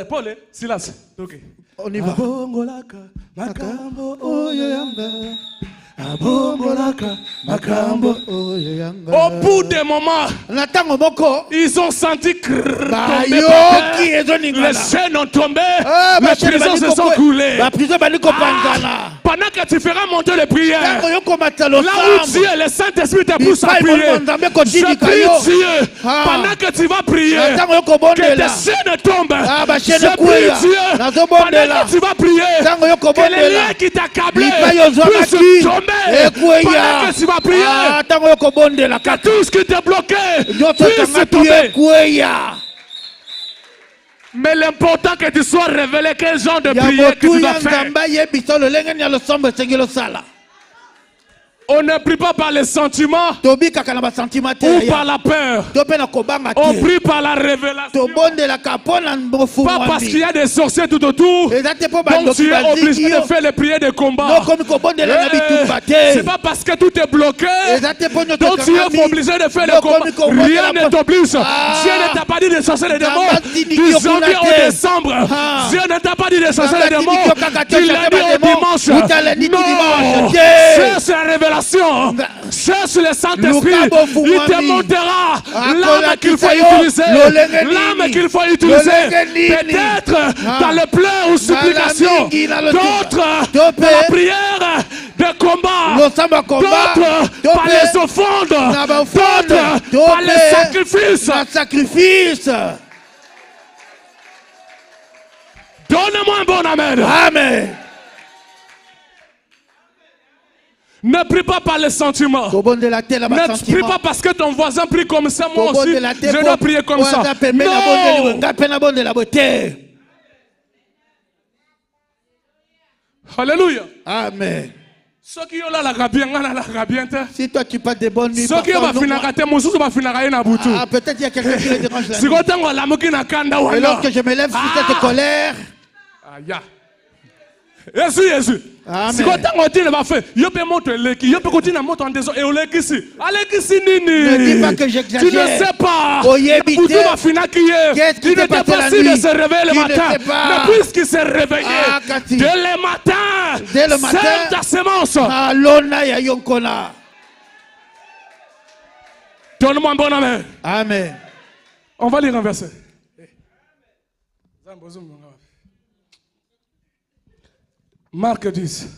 [SPEAKER 1] Paul, Silas. Ok.
[SPEAKER 5] On y va.
[SPEAKER 1] Abongolaka, makambo,
[SPEAKER 5] Abongolaka, makambo,
[SPEAKER 1] au bout des moments,
[SPEAKER 5] natango moko
[SPEAKER 1] ils ont senti tomber par
[SPEAKER 5] bayoki
[SPEAKER 1] terre.
[SPEAKER 5] ezoningana.
[SPEAKER 1] Les chaînes ont tombé,
[SPEAKER 5] Ah,
[SPEAKER 1] les prisons se sont coulées.
[SPEAKER 5] ba prison bali kopanzana.
[SPEAKER 1] Pendant que tu feras monter les prières,
[SPEAKER 5] Tango yoko matalo
[SPEAKER 1] là où Dieu, le Saint-Esprit te pousse à prier, je prie Dieu, pendant que tu vas prier,
[SPEAKER 5] Tango yoko
[SPEAKER 1] que tes
[SPEAKER 5] bondela.
[SPEAKER 1] chaînes tombent.
[SPEAKER 5] Ah, ba
[SPEAKER 1] Je
[SPEAKER 5] chaîne
[SPEAKER 1] prie
[SPEAKER 5] kuya.
[SPEAKER 1] Dieu,
[SPEAKER 5] Nazo
[SPEAKER 1] pendant
[SPEAKER 5] bondela.
[SPEAKER 1] que tu vas prier,
[SPEAKER 5] Tango yoko
[SPEAKER 1] que les
[SPEAKER 5] bondela.
[SPEAKER 1] liens qui t'accablaient
[SPEAKER 5] Lipa yozo
[SPEAKER 1] puissent
[SPEAKER 5] maki.
[SPEAKER 1] tomber.
[SPEAKER 5] Ekuya.
[SPEAKER 1] Pendant que tu vas prier,
[SPEAKER 5] Ah, tango yoko bondela.
[SPEAKER 1] que tout ce qui t'est bloqué
[SPEAKER 5] Yoto
[SPEAKER 1] puisse
[SPEAKER 5] tanga
[SPEAKER 1] tomber.
[SPEAKER 5] kuya.
[SPEAKER 1] Mais l'important que tu sois révélé quel genre de
[SPEAKER 5] Ya
[SPEAKER 1] prière que tu
[SPEAKER 5] motu
[SPEAKER 1] dois
[SPEAKER 5] ya
[SPEAKER 1] faire.
[SPEAKER 5] nzamba yebisa lolenge ni ya losambo esengi losala.
[SPEAKER 1] On ne prie pas par les sentiments
[SPEAKER 5] Tobikaka na basentiment te
[SPEAKER 1] ou
[SPEAKER 5] ya.
[SPEAKER 1] par la peur.
[SPEAKER 5] To mpe na kobanga
[SPEAKER 1] On
[SPEAKER 5] te.
[SPEAKER 1] prie par la révélation.
[SPEAKER 5] Tobondelaka mpo na
[SPEAKER 1] Pas parce qu'il y
[SPEAKER 5] mofungwami.
[SPEAKER 1] a des sorciers tout autour.
[SPEAKER 5] Eza te mpo
[SPEAKER 1] Donc
[SPEAKER 5] bandoki
[SPEAKER 1] tu es obligé
[SPEAKER 5] baziki
[SPEAKER 1] de
[SPEAKER 5] yo.
[SPEAKER 1] faire les prières de combat.
[SPEAKER 5] Nokomi kobondela na bitumba
[SPEAKER 1] C'est
[SPEAKER 5] te.
[SPEAKER 1] pas parce que tout est bloqué.
[SPEAKER 5] Eza te mpo nyonso
[SPEAKER 1] Donc tu es
[SPEAKER 5] ekangami.
[SPEAKER 1] obligé de faire le
[SPEAKER 5] Nokomi
[SPEAKER 1] combat.
[SPEAKER 5] kobondela
[SPEAKER 1] Rien ne
[SPEAKER 5] mpo-
[SPEAKER 1] t'oblige.
[SPEAKER 5] Ah.
[SPEAKER 1] Dieu ne t'a pas dit de chasser les démons
[SPEAKER 5] Nzamba tindiki
[SPEAKER 1] du
[SPEAKER 5] yo
[SPEAKER 1] janvier
[SPEAKER 5] kuna
[SPEAKER 1] au
[SPEAKER 5] te.
[SPEAKER 1] décembre.
[SPEAKER 5] Ah.
[SPEAKER 1] Dieu ne t'a pas dit de chasser
[SPEAKER 5] Nzamba
[SPEAKER 1] les démons.
[SPEAKER 5] tindiki yo kaka te
[SPEAKER 1] Tu l'as
[SPEAKER 5] chasser
[SPEAKER 1] dit
[SPEAKER 5] ba
[SPEAKER 1] au
[SPEAKER 5] démons.
[SPEAKER 1] dimanche.
[SPEAKER 5] Utalandi tu
[SPEAKER 1] Non.
[SPEAKER 5] dimanche. Te.
[SPEAKER 1] Cherche la révélation. Cherche le Saint-Esprit.
[SPEAKER 5] Luka bofungwami.
[SPEAKER 1] Il te montrera
[SPEAKER 5] Ah,
[SPEAKER 1] l'âme qu'il faut
[SPEAKER 5] kolakisa yo.
[SPEAKER 1] utiliser.
[SPEAKER 5] Lolenge nini.
[SPEAKER 1] L'âme qu'il faut utiliser.
[SPEAKER 5] Lolenge nini.
[SPEAKER 1] Peut-être
[SPEAKER 5] Ah.
[SPEAKER 1] dans les pleurs ou supplications.
[SPEAKER 5] mingi, na lotuka.
[SPEAKER 1] D'autres
[SPEAKER 5] Tope.
[SPEAKER 1] dans la prière de combat.
[SPEAKER 5] Losamba combat.
[SPEAKER 1] D'autres par
[SPEAKER 5] Tope.
[SPEAKER 1] les offrandes.
[SPEAKER 5] Na ba offrande.
[SPEAKER 1] D'autres
[SPEAKER 5] Tope.
[SPEAKER 1] par les sacrifices.
[SPEAKER 5] Na sacrifice.
[SPEAKER 1] Donne-moi un bon amen.
[SPEAKER 5] Amen.
[SPEAKER 1] Ne prie pas par les sentiments.
[SPEAKER 5] Tobondela te na
[SPEAKER 1] Ne prie
[SPEAKER 5] basentiment.
[SPEAKER 1] pas parce que ton voisin prie comme ça. Moi aussi,
[SPEAKER 5] Tobondela te
[SPEAKER 1] je
[SPEAKER 5] mpo-
[SPEAKER 1] dois prier comme
[SPEAKER 5] po
[SPEAKER 1] ça.
[SPEAKER 5] aza pembe na bondeli we,
[SPEAKER 1] Non.
[SPEAKER 5] nga mpe na bondela bo te.
[SPEAKER 1] Alléluia.
[SPEAKER 5] Amen.
[SPEAKER 1] Ceux qui ont là la bien, la bien.
[SPEAKER 5] Si toi tu passes des bonnes nuits,
[SPEAKER 1] Ceux qui ont
[SPEAKER 5] parfois, non,
[SPEAKER 1] finira te mususu ba finira na butu.
[SPEAKER 5] ah, peut-être il y a quelqu'un qui le dérange la
[SPEAKER 1] Si
[SPEAKER 5] nuit.
[SPEAKER 1] gotango la muki na kanda
[SPEAKER 5] Et
[SPEAKER 1] wana.
[SPEAKER 5] lorsque je me lève sur cette colère,
[SPEAKER 1] Aya. Jésus.
[SPEAKER 5] Amen.
[SPEAKER 1] Si gotango tine ba fait, yo pe moto eleki, yo pe kotina moto en déso et olekisi. Alekisi nini?
[SPEAKER 5] ne dis pas que j'exagère.
[SPEAKER 1] Tu ne sais pas.
[SPEAKER 5] Oyebi te.
[SPEAKER 1] Butu ba fina qui est.
[SPEAKER 5] Qu'est-ce qui
[SPEAKER 1] Il
[SPEAKER 5] s'est
[SPEAKER 1] n'était
[SPEAKER 5] passé
[SPEAKER 1] pas
[SPEAKER 5] la
[SPEAKER 1] si de
[SPEAKER 5] nuit?
[SPEAKER 1] se réveiller le
[SPEAKER 5] Tu ne
[SPEAKER 1] matin.
[SPEAKER 5] sais pas.
[SPEAKER 1] Mais puisqu'il s'est réveillé,
[SPEAKER 5] Ah, Kati.
[SPEAKER 1] dès le matin,
[SPEAKER 5] Dès le matin.
[SPEAKER 1] sème ta semence.
[SPEAKER 5] alona ya yonkona.
[SPEAKER 1] Donne-moi un bon amen.
[SPEAKER 5] Amen.
[SPEAKER 1] On va lire un verset. Marc 10.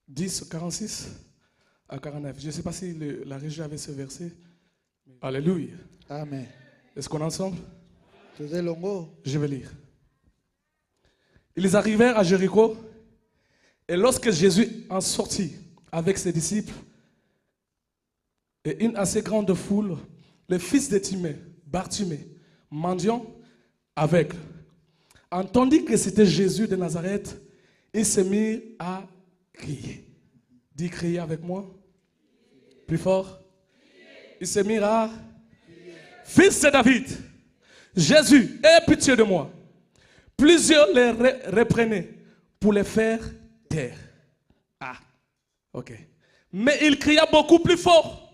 [SPEAKER 1] 10, 46 à 49. Je ne sais pas si la régie avait ce verset. Alléluia.
[SPEAKER 5] Amen.
[SPEAKER 1] Est-ce qu'on est ensemble?
[SPEAKER 5] Faisais longo.
[SPEAKER 1] Je vais lire. Ils arrivèrent à Jéricho. Et lorsque Jésus en sortit avec ses disciples et une assez grande foule, le fils de Timée, Bartimée, mendiant, aveugle, entendit que c'était Jésus de Nazareth, il se mit à crier. Dis crier avec moi. Plus fort. Il se mit à Fils de David, Jésus, aie pitié de moi. Plusieurs les reprenaient pour les faire taire. Ah, ok. Mais il cria beaucoup plus fort.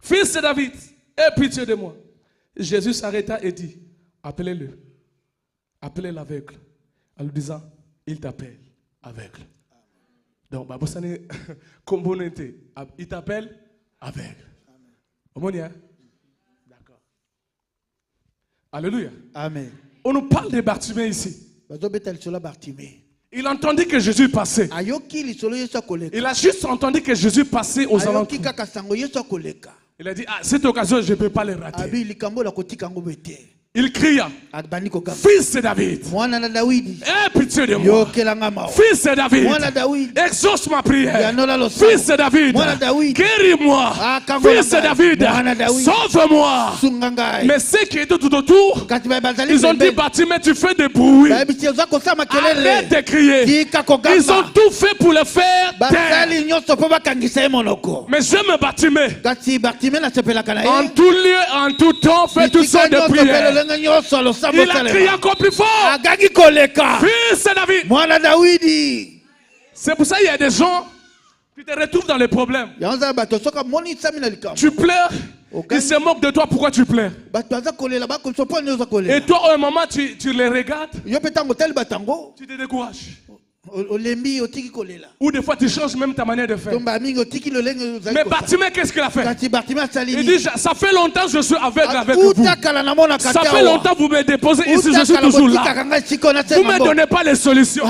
[SPEAKER 1] Fils de David, aie pitié de moi. Jésus s'arrêta et dit, appelez-le. Appelez l'aveugle. En lui disant, il t'appelle aveugle. Donc, il t'appelle aveugle. Amen. D'accord. Alléluia.
[SPEAKER 5] Amen.
[SPEAKER 1] On nous parle de Bartimée ici.
[SPEAKER 5] Bazobeta lisolo Bartimée.
[SPEAKER 1] Il entendit que Jésus passait.
[SPEAKER 5] Ayoki lisolo yeso koleka.
[SPEAKER 1] Il a juste entendu que Jésus passait aux
[SPEAKER 5] Ayoki
[SPEAKER 1] alentours.
[SPEAKER 5] kaka sango yeso koleka.
[SPEAKER 1] Il a dit, ah, cette occasion, je ne peux pas le rater.
[SPEAKER 5] Abi likambo la kotika ngo bete.
[SPEAKER 1] Il cria, fils de David, aie pitié de moi. Fils de David, exauce ma prière. Fils de David, guéris-moi. Fils de David, sauve-moi. Mais ceux qui étaient tout autour, ils ont dit, Bartimée, tu fais des bruits. Arrête de crier. Ils ont tout fait pour le faire taire. Mais j'aime Bartimée. En tout lieu, en tout temps, fais toutes sortes de prières. Il a crié encore plus fort. Fils de David. C'est pour ça qu'il y a des gens qui te retrouvent dans les problèmes. Tu pleures, ils se moquent de toi. Pourquoi tu pleures? Et toi, à un moment, tu les regardes, tu te décourages. Ou des fois tu changes même ta manière de faire. Mais Bartimée, qu'est-ce qu'il a fait? Il dit, ça fait longtemps que je suis avec vous. Ça fait longtemps que vous me déposez ici, je suis toujours là. Vous ne me donnez pas les solutions.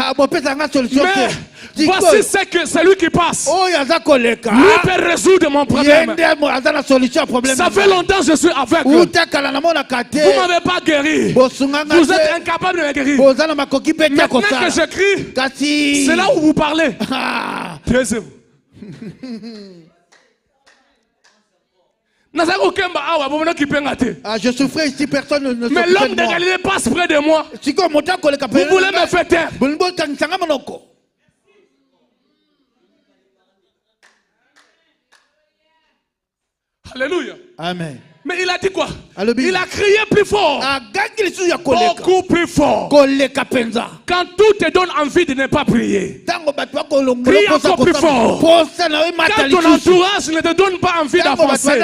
[SPEAKER 1] Mais voici c'est lui qui passe. Lui peut résoudre mon problème. Ça fait longtemps que je suis avec vous. Vous ne m'avez pas guéri. Vous êtes incapable de me guérir. Maintenant que je crie, c'est là où vous parlez. Taisez-vous.
[SPEAKER 5] Je souffrais ici, personne ne
[SPEAKER 1] mais l'homme de Galilée passe près de moi. Vous voulez me faire taire. Alléluia.
[SPEAKER 5] Amen.
[SPEAKER 1] Mais il a dit quoi? Il a crié plus fort. Beaucoup plus fort. Quand tout te donne envie de ne pas prier, crie encore plus fort. Quand ton entourage ne te donne pas envie d'avancer,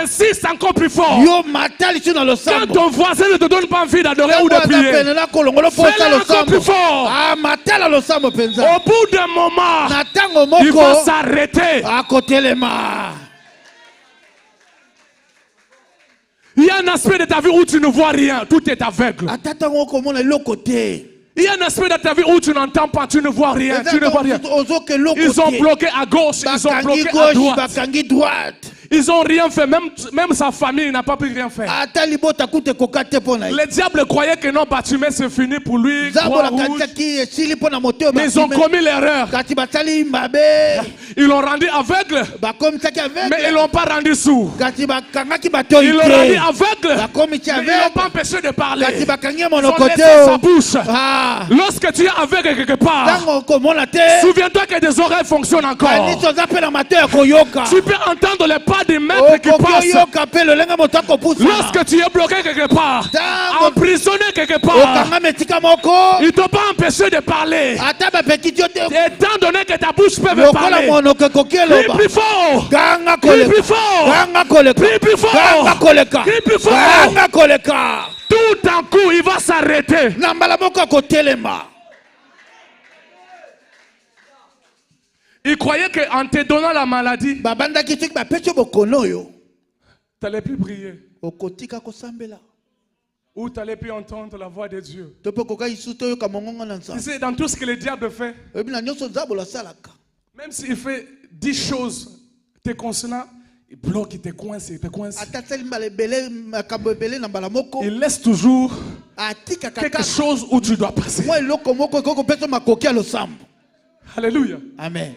[SPEAKER 1] insiste encore plus fort. Quand ton voisin ne te donne pas envie d'adorer ou de prier, fais-le encore plus fort. Au bout d'un moment, il va s'arrêter. Il y a un aspect de ta vie où tu ne vois rien, tout est aveugle. Il y a un aspect de ta vie où tu n'entends pas, tu ne vois rien, tu ne vois rien. Ils ont bloqué à gauche, ils ont bloqué à droite. Ils n'ont rien fait, même sa famille n'a pas pu rien faire. Le diable croyait que non, Bartimée c'est fini pour lui. Mais ils ont commis l'erreur. Ils l'ont rendu aveugle, mais ils ne l'ont pas rendu sourd. Ils l'ont rendu aveugle, mais ils ne l'ont pas empêché de parler. Ils ont laissé sa bouche. Lorsque tu es aveugle quelque part, souviens-toi que des oreilles fonctionnent encore. Tu peux entendre les pas des maîtres qui passent. Lorsque tu es bloqué quelque part, emprisonné quelque part, ils ne t'ont pas empêché de parler. Étant donné que ta bouche peut me parler, crie plus fort, crie plus fort, crie plus fort, crie plus fort. Tout en coup, il va s'arrêter. Il croyait qu'en te donnant la maladie, tu n'allais plus prier. Ou tu n'allais plus entendre la voix de Dieu. Tu sais, dans tout ce que le diable fait, même s'il fait 10 choses te concernant, il bloque, il te coince, il te coince. Il laisse toujours quelque chose où tu dois passer. Alléluia.
[SPEAKER 5] Amen.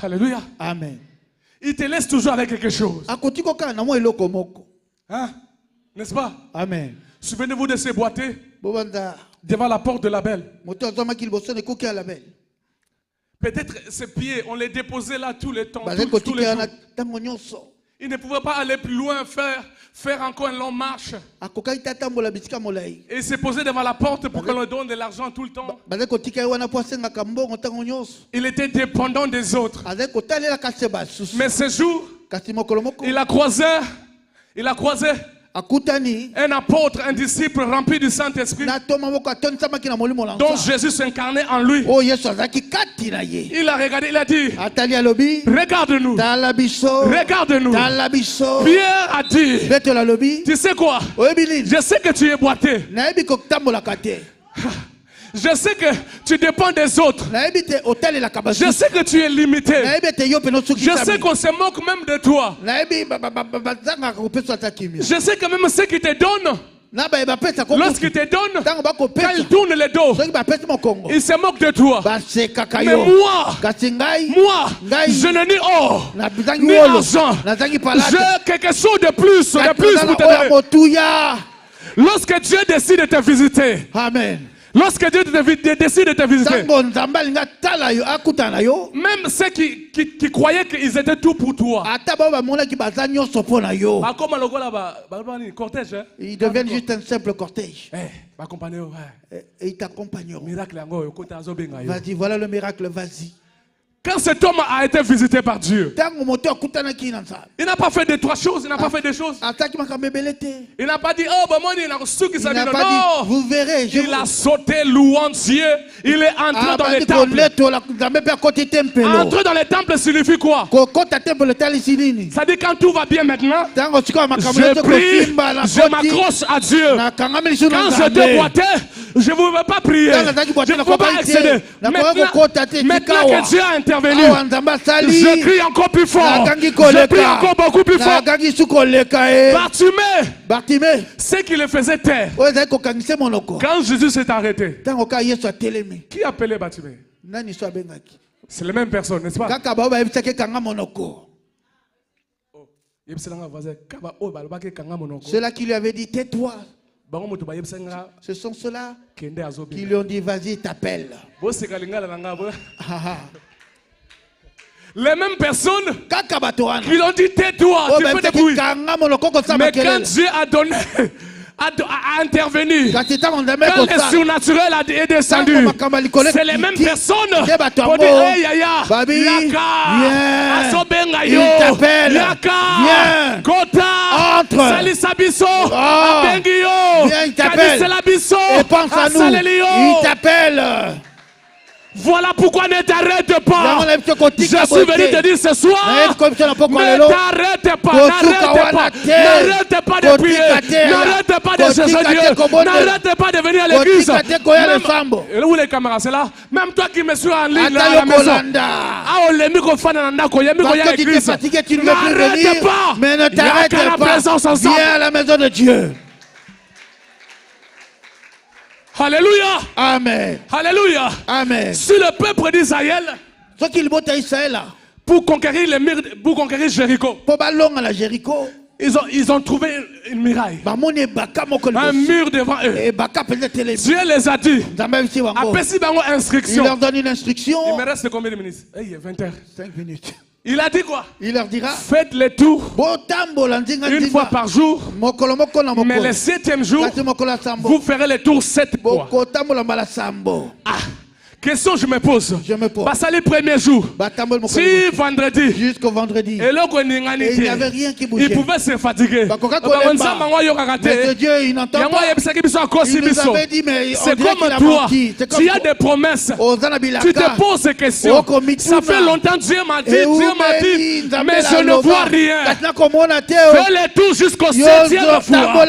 [SPEAKER 1] Alléluia.
[SPEAKER 5] Amen.
[SPEAKER 1] Il te laisse toujours avec quelque chose. Hein? N'est-ce pas?
[SPEAKER 5] Amen.
[SPEAKER 1] Souvenez-vous de ces boîtiers devant la porte de la belle. Peut-être ses pieds, on les déposait là tout le temps. Tous les jours. Il ne pouvait pas aller plus loin, faire encore une longue marche. Et se poser devant la porte pour qu'on lui donne de l'argent tout le temps. Il était dépendant des autres. Mais ce jour, il a croisé un apôtre, un disciple rempli du Saint-Esprit, dont Jésus s'incarnait en lui. Il a regardé, il a dit, regarde-nous, regarde-nous. Pierre a dit, tu sais quoi, je sais que tu es boité, Je sais que tu dépends des autres. Je sais que tu es limité. Je sais qu'on se moque même de toi. Je sais que même ceux qui te donnent, lorsqu'ils te donnent, quand ils tournent le dos, ils se moquent de toi. Mais moi, je n'ai ni or, ni argent. J'ai quelque chose de plus pour te donner. Lorsque Dieu décide de te visiter,
[SPEAKER 5] Amen.
[SPEAKER 1] Lorsque Dieu décide de te visiter, même ceux qui croyaient qu'ils étaient tout pour toi,
[SPEAKER 5] ils deviennent juste un simple cortège. Et ils t'accompagneront. Vas-y, voilà le miracle, vas-y.
[SPEAKER 1] Quand cet homme a été visité par Dieu, il n'a pas fait de trois choses, il n'a pas fait des choses. Il n'a pas dit, oh, bah, moi, il a reçu qui s'habille. Non,
[SPEAKER 5] vous verrez.
[SPEAKER 1] Il a sauté louant Dieu. Il est entré dans les temples. Entrer dans les temples signifie quoi? Ça dit quand tout va bien maintenant, je prie, je m'accroche à Dieu. Quand je te boitais, je ne pouvais pas prier. Je ne pouvais pas accéder. Maintenant que Dieu a intervenu, je crie encore plus fort. Je prie encore beaucoup plus fort. Bartimée, ce qui le faisait taire. Quand Jésus s'est arrêté, qui a appelé Bartimée? C'est la même personne, n'est-ce pas?
[SPEAKER 5] Ceux-là qui lui avaient dit tais-toi. Ce sont ceux-là qui lui ont dit vas-y, t'appelles.
[SPEAKER 1] Les mêmes personnes qui lui ont dit tais-toi, tu fais des bruits. Mais quand Dieu a donné, a intervenu, quand le surnaturel est descendu, c'est les mêmes personnes pour dire hey Yaya, Yaka, Asobengayo, Yaka, Kota, Salisabiso, Abengio, Kadiselabiso, Asalelio.
[SPEAKER 5] Il t'appelle.
[SPEAKER 1] Voilà pourquoi ne t'arrête pas. Je suis venu te dire ce soir, ne t'arrête pas, n'arrête pas de prier, n'arrête pas de chercher Dieu, n'arrête pas de venir à l'église. Où les caméras, c'est là? Même toi qui me suis en ligne là, à la maison, n'arrête pas,
[SPEAKER 5] mais ne t'arrête pas, viens à la maison de Dieu.
[SPEAKER 1] Alléluia.
[SPEAKER 5] Amen.
[SPEAKER 1] Alléluia.
[SPEAKER 5] Amen.
[SPEAKER 1] Si le peuple d'Israël, pour conquérir les murs, pour conquérir Jéricho, ils ont trouvé une muraille, un mur devant eux. Dieu les a dit,
[SPEAKER 5] il leur donne une instruction.
[SPEAKER 1] Il me reste combien de minutes? 20 heures.
[SPEAKER 5] 5 minutes.
[SPEAKER 1] Il a dit quoi?
[SPEAKER 5] Il leur dira,
[SPEAKER 1] faites les tours une fois par jour, mais le 7e jour, vous ferez les tours 7 fois. Ah, question je me pose. Passez les premiers jours. Si vendredi,
[SPEAKER 5] jusqu'au vendredi,
[SPEAKER 1] et
[SPEAKER 5] il n'y avait rien qui bougeait.
[SPEAKER 1] Il pouvait se fatiguer.
[SPEAKER 5] Mais Dieu, il n'entend pas. Il nous avait dit, mais
[SPEAKER 1] c'est comme toi. Tu as des promesses. Tu te poses des questions. Ça fait longtemps Dieu m'a dit, mais je ne vois rien. Fais les tours jusqu'au 7e fois.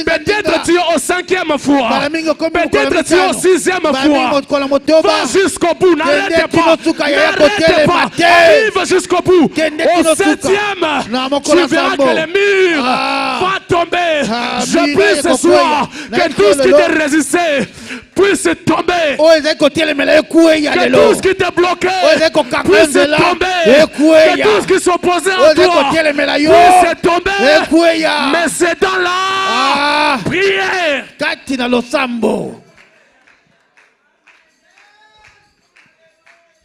[SPEAKER 1] Peut-être tu es au 5e fois. Peut-être tu es au 6e fois. Jusqu'au bout, n'arrête pas, arrive jusqu'au bout. Au 7e, tu verras que les murs vont tomber. Je prie ce soir que tout ce qui te résistait puisse tomber. Que tout ce qui te bloquait puisse tomber. Que tout ce qui s'opposait à toi puisse tomber. Mais c'est dans la prière.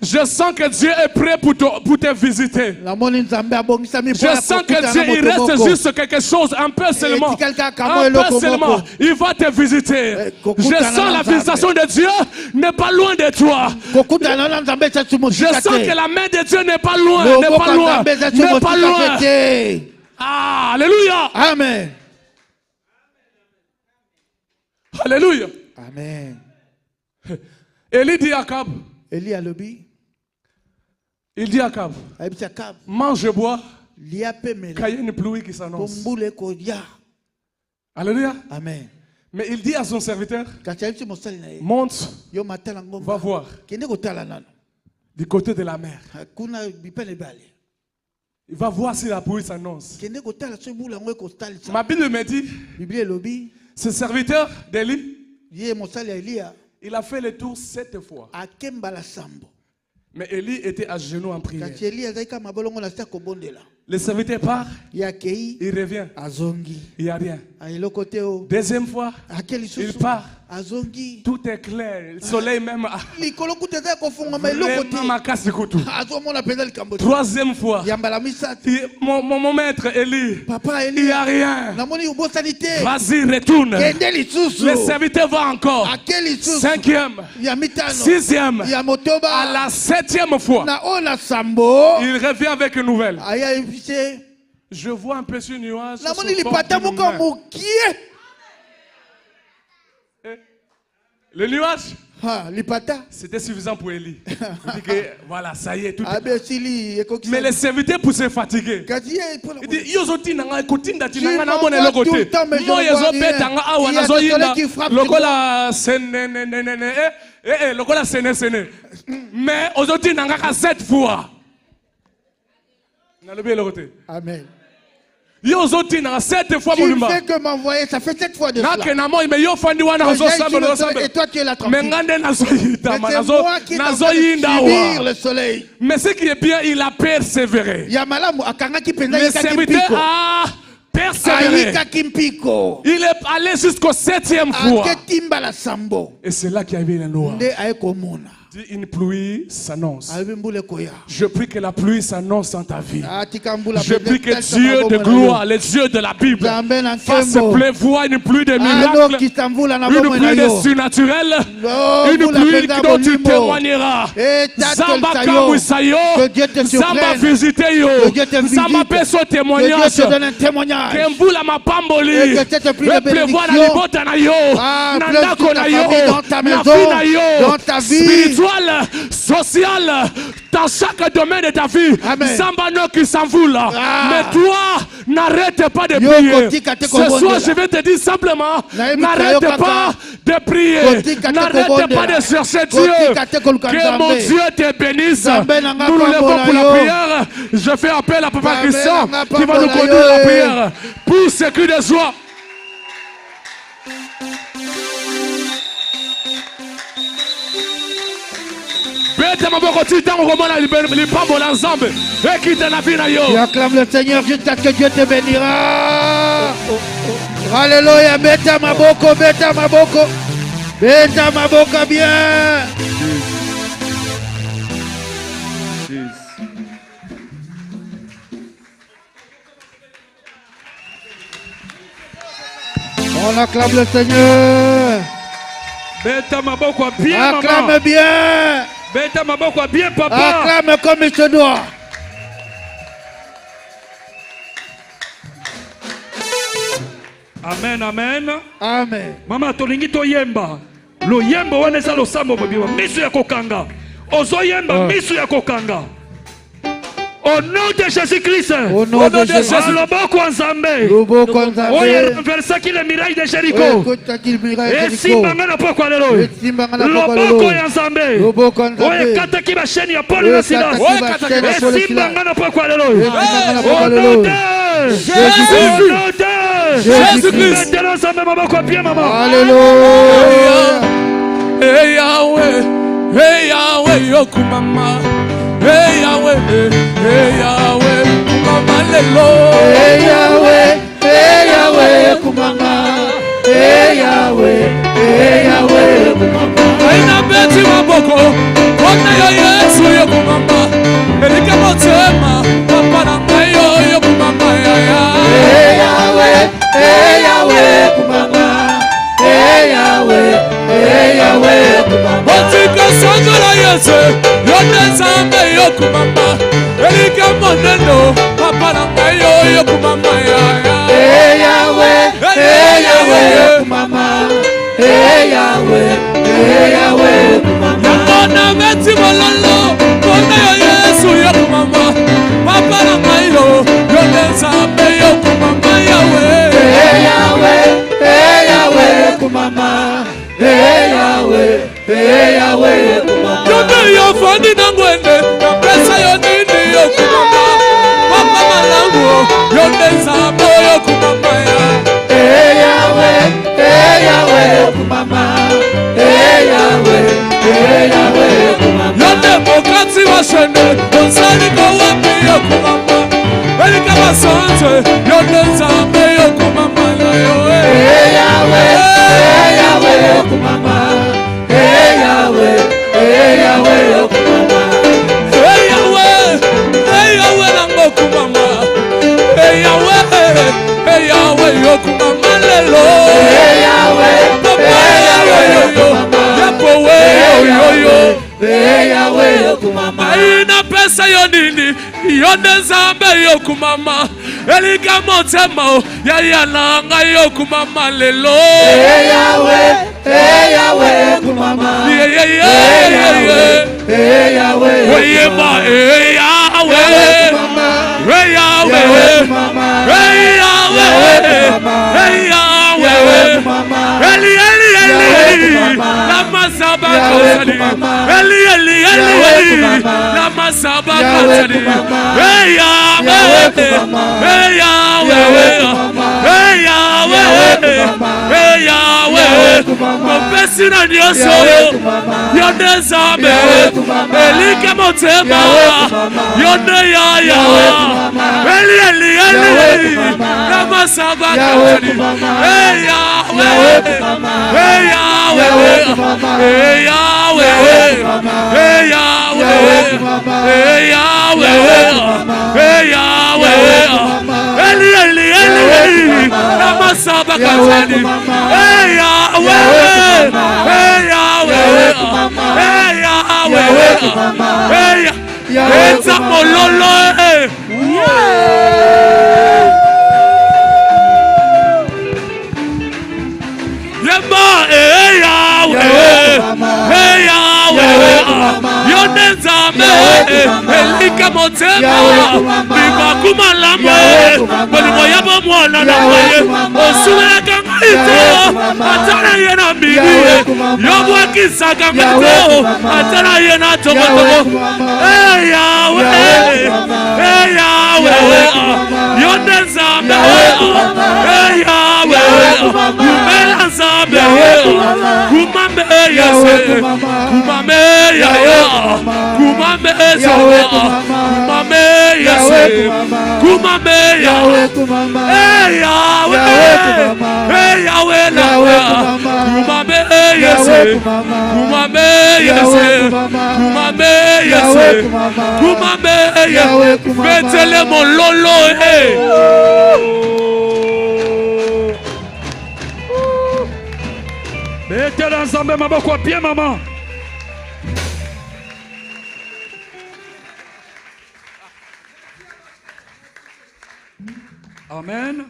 [SPEAKER 1] Je sens que Dieu est prêt pour te visiter. Je sens que Dieu, il reste juste quelque chose, un peu seulement. Un peu seulement. Il va te visiter. Je sens la visitation de Dieu n'est pas loin de toi. Je sens que la main de Dieu n'est pas loin. N'est pas loin. N'est pas loin. Ah, alléluia.
[SPEAKER 5] Amen.
[SPEAKER 1] Alléluia.
[SPEAKER 5] Amen.
[SPEAKER 1] Élie dit à Akab.
[SPEAKER 5] Élie a le bi.
[SPEAKER 1] Il dit à Akab, mange et bois, qu'il y a une pluie qui s'annonce. Alléluia.
[SPEAKER 5] Amen.
[SPEAKER 1] Mais il dit à son serviteur, monte, va voir, du côté de la mer. Il va voir si la pluie s'annonce. Ma Bible me dit, ce serviteur d'Élie, il a fait le tour 7 fois. Mais Élie était à genoux en prière. Le serviteur part, il revient, il n'y a rien. Deuxième fois, il part, tout est clair, le soleil même a... Troisième fois, mon maître Élie, il n'y a rien. Vas-y, retourne. Le serviteur va encore. Cinquième, sixième, à la septième fois, il revient avec une nouvelle. Je vois un petit nuage. Le nuage, c'était suffisant pour Élie. Il dit que voilà, ça y est, tout est... Mais les serviteurs pour se fatiguer. Il dit, mais aujourd'hui, il y a 7 fois.
[SPEAKER 5] Amen.
[SPEAKER 1] Tu fais
[SPEAKER 5] que m'envoyer, ça fait 7 fois de cela.
[SPEAKER 1] Et
[SPEAKER 5] toi tu es la tranquille.
[SPEAKER 1] C'est
[SPEAKER 5] moi qui t'en subir le soleil.
[SPEAKER 1] Mais ce qui est bien, il a persévéré. Le serviteur a persévéré. Il est allé jusqu'au 7e fois. Et c'est là qu'il y avait la loi. Une pluie s'annonce. Je prie que la pluie s'annonce dans ta vie. Je prie que Dieu de gloire, le Dieu de la Bible, fasse pleuvoir une pluie de miracles, une pluie de surnaturel, une pluie dont tu témoigneras. Zamba Kamusayo, Zamba visiter Zamba peso témoignage. Kembula mapamboli, pleuvoir na libota na yo, nandako na yo, na vie na yo, social, dans chaque domaine de ta vie. Zambano qui s'envole. Mais toi, n'arrête pas de prier. Ce soir, je vais te dire simplement, n'arrête pas de prier. N'arrête pas de chercher Dieu. Que mon Dieu te bénisse. Nous nous levons pour la prière. Je fais appel à Papa Christian qui va nous conduire la prière. Pour ce cri de joie.
[SPEAKER 5] Acclame le Seigneur jusqu'à ce que Dieu te bénira. Alléluia. Beta maboko, beta maboko. Beta maboko bien. On acclame le Seigneur.
[SPEAKER 1] Beta maboko bien.
[SPEAKER 5] Acclame bien.
[SPEAKER 1] Beta maboko bien, papa.
[SPEAKER 5] Acclame comme il se doit.
[SPEAKER 1] Amen, amen.
[SPEAKER 5] Amen.
[SPEAKER 1] Mama tolingi to yemba. Lo yemba wana sa lo sambo babiwa. Misu ya kokanga. Ozo yemba misu ya kokanga. Au nom de Jésus-Christ.
[SPEAKER 5] Au nom de Jésus.
[SPEAKER 1] Loboko nzambe.
[SPEAKER 5] Loboko nzambe.
[SPEAKER 1] Oya renversa ki le miraille de Jéricho. Et simbanga na poko lelo. Loboko ya nzambe.
[SPEAKER 5] Loboko nzambe.
[SPEAKER 1] Oya kata ki ba chaîne ya Paul na Silas. Et simbanga na poko lelo. Au nom de Jésus-Christ.
[SPEAKER 5] Alléluia.
[SPEAKER 1] Hey Yahweh, hey Yahweh, yokumama. Hey Yahweh, hey Yahweh, kumama lelo.
[SPEAKER 5] Hey Yahweh, kumama. Hey Yahweh, kumama.
[SPEAKER 1] Aina beti maboko, kona yo Yesu yo kumama. Elike motema, papa na mayo yo kumama ya ya.
[SPEAKER 5] Hey Yahweh, kumama. Hey Yahweh, kumama.
[SPEAKER 1] Otika songola Yesu, yone zambe yo kumama. Elike moneno, papa na mayo yo kumama ya ya.
[SPEAKER 5] Hey Yahweh, kumama. Hey Yahweh, kumama.
[SPEAKER 1] Yamona meti mololo, kona yo Yesu yo kumama. Papa na mayo, yone zambe yo kumama Yahweh.
[SPEAKER 5] Hey Yahweh, kumama.
[SPEAKER 2] kumama. Yahweh, Yahweh, kumama.
[SPEAKER 1] Yonde yo fani nangwende, na pesa yonini yo kumama. Mama langu, yonde zabo yo kumama ya.
[SPEAKER 2] Yahweh, Yahweh, kumama. Yahweh, Yahweh, kumama.
[SPEAKER 1] Yonde mokati wa shende, onsani kwa wapi yo kumama. Elika basonze, yonde zabo yo kumama ya.
[SPEAKER 2] Yahweh, Yahweh, kumama. Yahweh, Yahweh, kumama.
[SPEAKER 1] Hey Yahweh nango kumama. Hey Yahweh yo kumama lelo.
[SPEAKER 2] Yahweh,
[SPEAKER 1] Yahweh yo yapo yo.
[SPEAKER 2] Yahweh, kumama.
[SPEAKER 1] Aina pesa yo nini, yonde zambe yo kumama. Elika motema ya yananga yo kumama lelo.
[SPEAKER 2] Yahweh, Yahweh, kumama.
[SPEAKER 1] Yeah.
[SPEAKER 2] Yahweh,
[SPEAKER 1] Oyema Yahweh, Eli lama saba kausani, Eli lama saba kausani, Yahweh, kompesi na nyoso yonde zambe, elike motema yonde ya, Eli lama saba kausani, elika motema bima kumalama bolimo yabo mwana na moye osula kangito atana yena bibi yobo kisaka ngito atana yena tobotobo Yahweh yonde zambe Yahweh kumela zambe kumambe yase kumambe yaya kumambe yase kumambe yase kumambe yaya Yahweh kumambe yase kumambe yase kumambe yase kumambe yase betele mololo
[SPEAKER 6] betele ensemble maboko pied maman. Amen.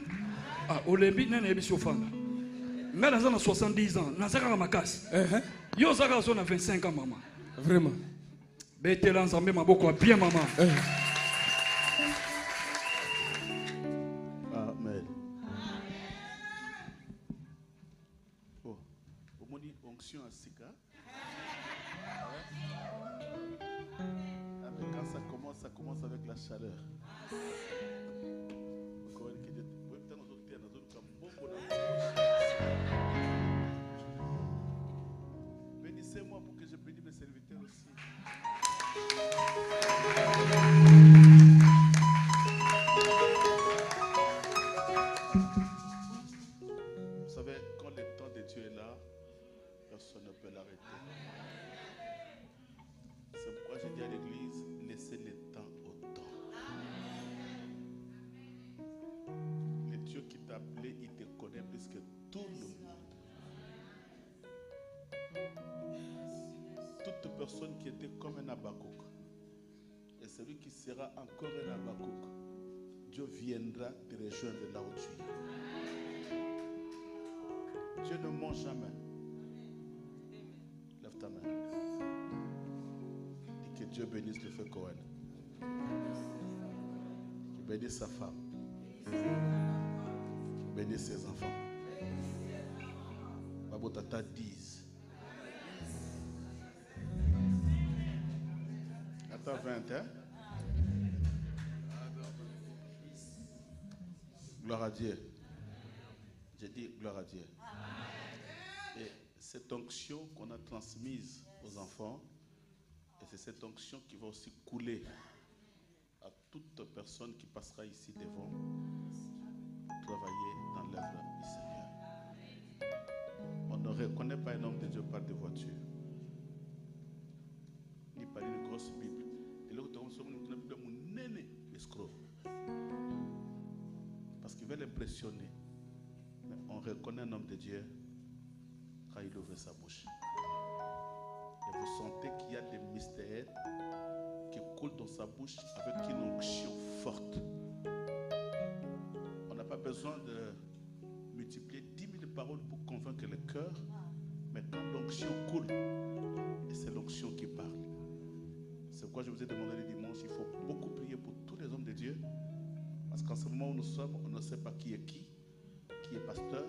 [SPEAKER 6] Ah, Olembi n'a pas de femme. Mais elle a 70 ans. Elle a ma casse. Yo, ça a 25 ans, maman.
[SPEAKER 1] Vraiment.
[SPEAKER 6] Bête l'ensemble, ma beaucoup bien, maman.
[SPEAKER 5] Amen. Oh, on dit onction à Sika. Quand ça commence avec la chaleur. Bénissez-moi pour que je bénisse mes serviteurs aussi. Vous savez, quand le temps de Dieu est là, personne ne peut l'arrêter. C'est pourquoi j'ai dit à l'église, laissez le temps au temps. Le Dieu qui t'a appelé, il te connaît plus que tout le monde. Toute personne qui était comme un Habakkuk et celui qui sera encore un Habakkuk, Dieu viendra te rejoindre là où tu es. Dieu ne ment jamais. Lève ta main. Dis que Dieu bénisse le feu Cohen. Qu'il bénisse sa femme. Qu'il bénisse ses enfants.
[SPEAKER 7] Nabotata 10. Attends 20, hein? Gloire à Dieu. J'ai dit gloire à Dieu. Et cette onction qu'on a transmise aux enfants, et c'est cette onction qui va aussi couler à toute personne qui passera ici devant travailler dans l'œuvre du Seigneur. On ne reconnaît pas un homme de Dieu par des voitures, ni par une grosse Bible. Et l'autre, on se dit escroc. Parce qu'il veut l'impressionner. Mais on reconnaît un homme de Dieu quand il ouvre sa bouche. Et vous sentez qu'il y a des mystères qui coulent dans sa bouche avec une onction forte. On n'a pas besoin de multiplier 10 000 paroles pour convaincre le cœur, mais quand l'onction coule, et c'est l'onction qui parle. C'est pourquoi je vous ai demandé le dimanche, il faut beaucoup prier pour tous les hommes de Dieu, parce qu'en ce moment où nous sommes, on ne sait pas qui est pasteur,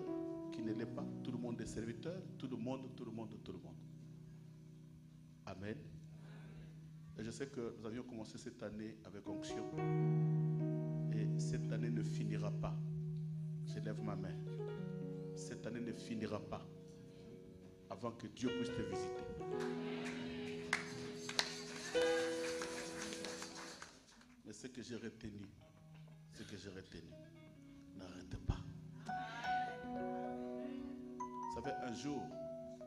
[SPEAKER 7] qui ne l'est pas. Tout le monde est serviteur, tout le monde. Amen. Et je sais que nous avions commencé cette année avec onction. Et cette année ne finira pas. Je lève ma main. Cette année ne finira pas avant que Dieu puisse te visiter. Mais ce que j'ai retenu, n'arrêtez pas. Vous savez, un jour,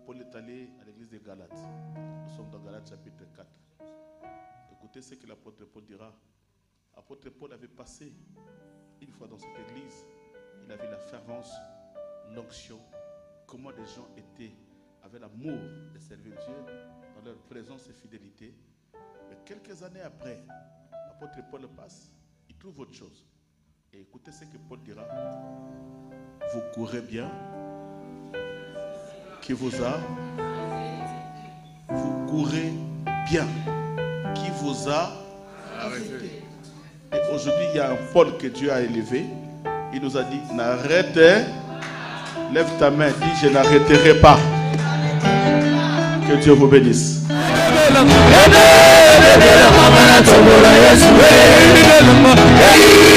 [SPEAKER 7] Paul est allé à l'église de Galates. Nous sommes dans Galates chapitre 4. Écoutez ce que l'apôtre Paul dira. L'apôtre Paul avait passé une fois dans cette église. Il avait la fervence, l'onction, comment les gens avaient l'amour de servir Dieu dans leur présence et fidélité. Mais quelques années après, l'apôtre Paul passe, il trouve autre chose. Et écoutez ce que Paul dira. Vous courez bien. Qui vous a? Vous courez bien. Qui vous a arrêté? Et aujourd'hui, il y a un Paul que Dieu a élevé. Il nous a dit, n'arrêtez. Lève ta main, dis, je n'arrêterai pas. Que Dieu vous bénisse.
[SPEAKER 2] Yes,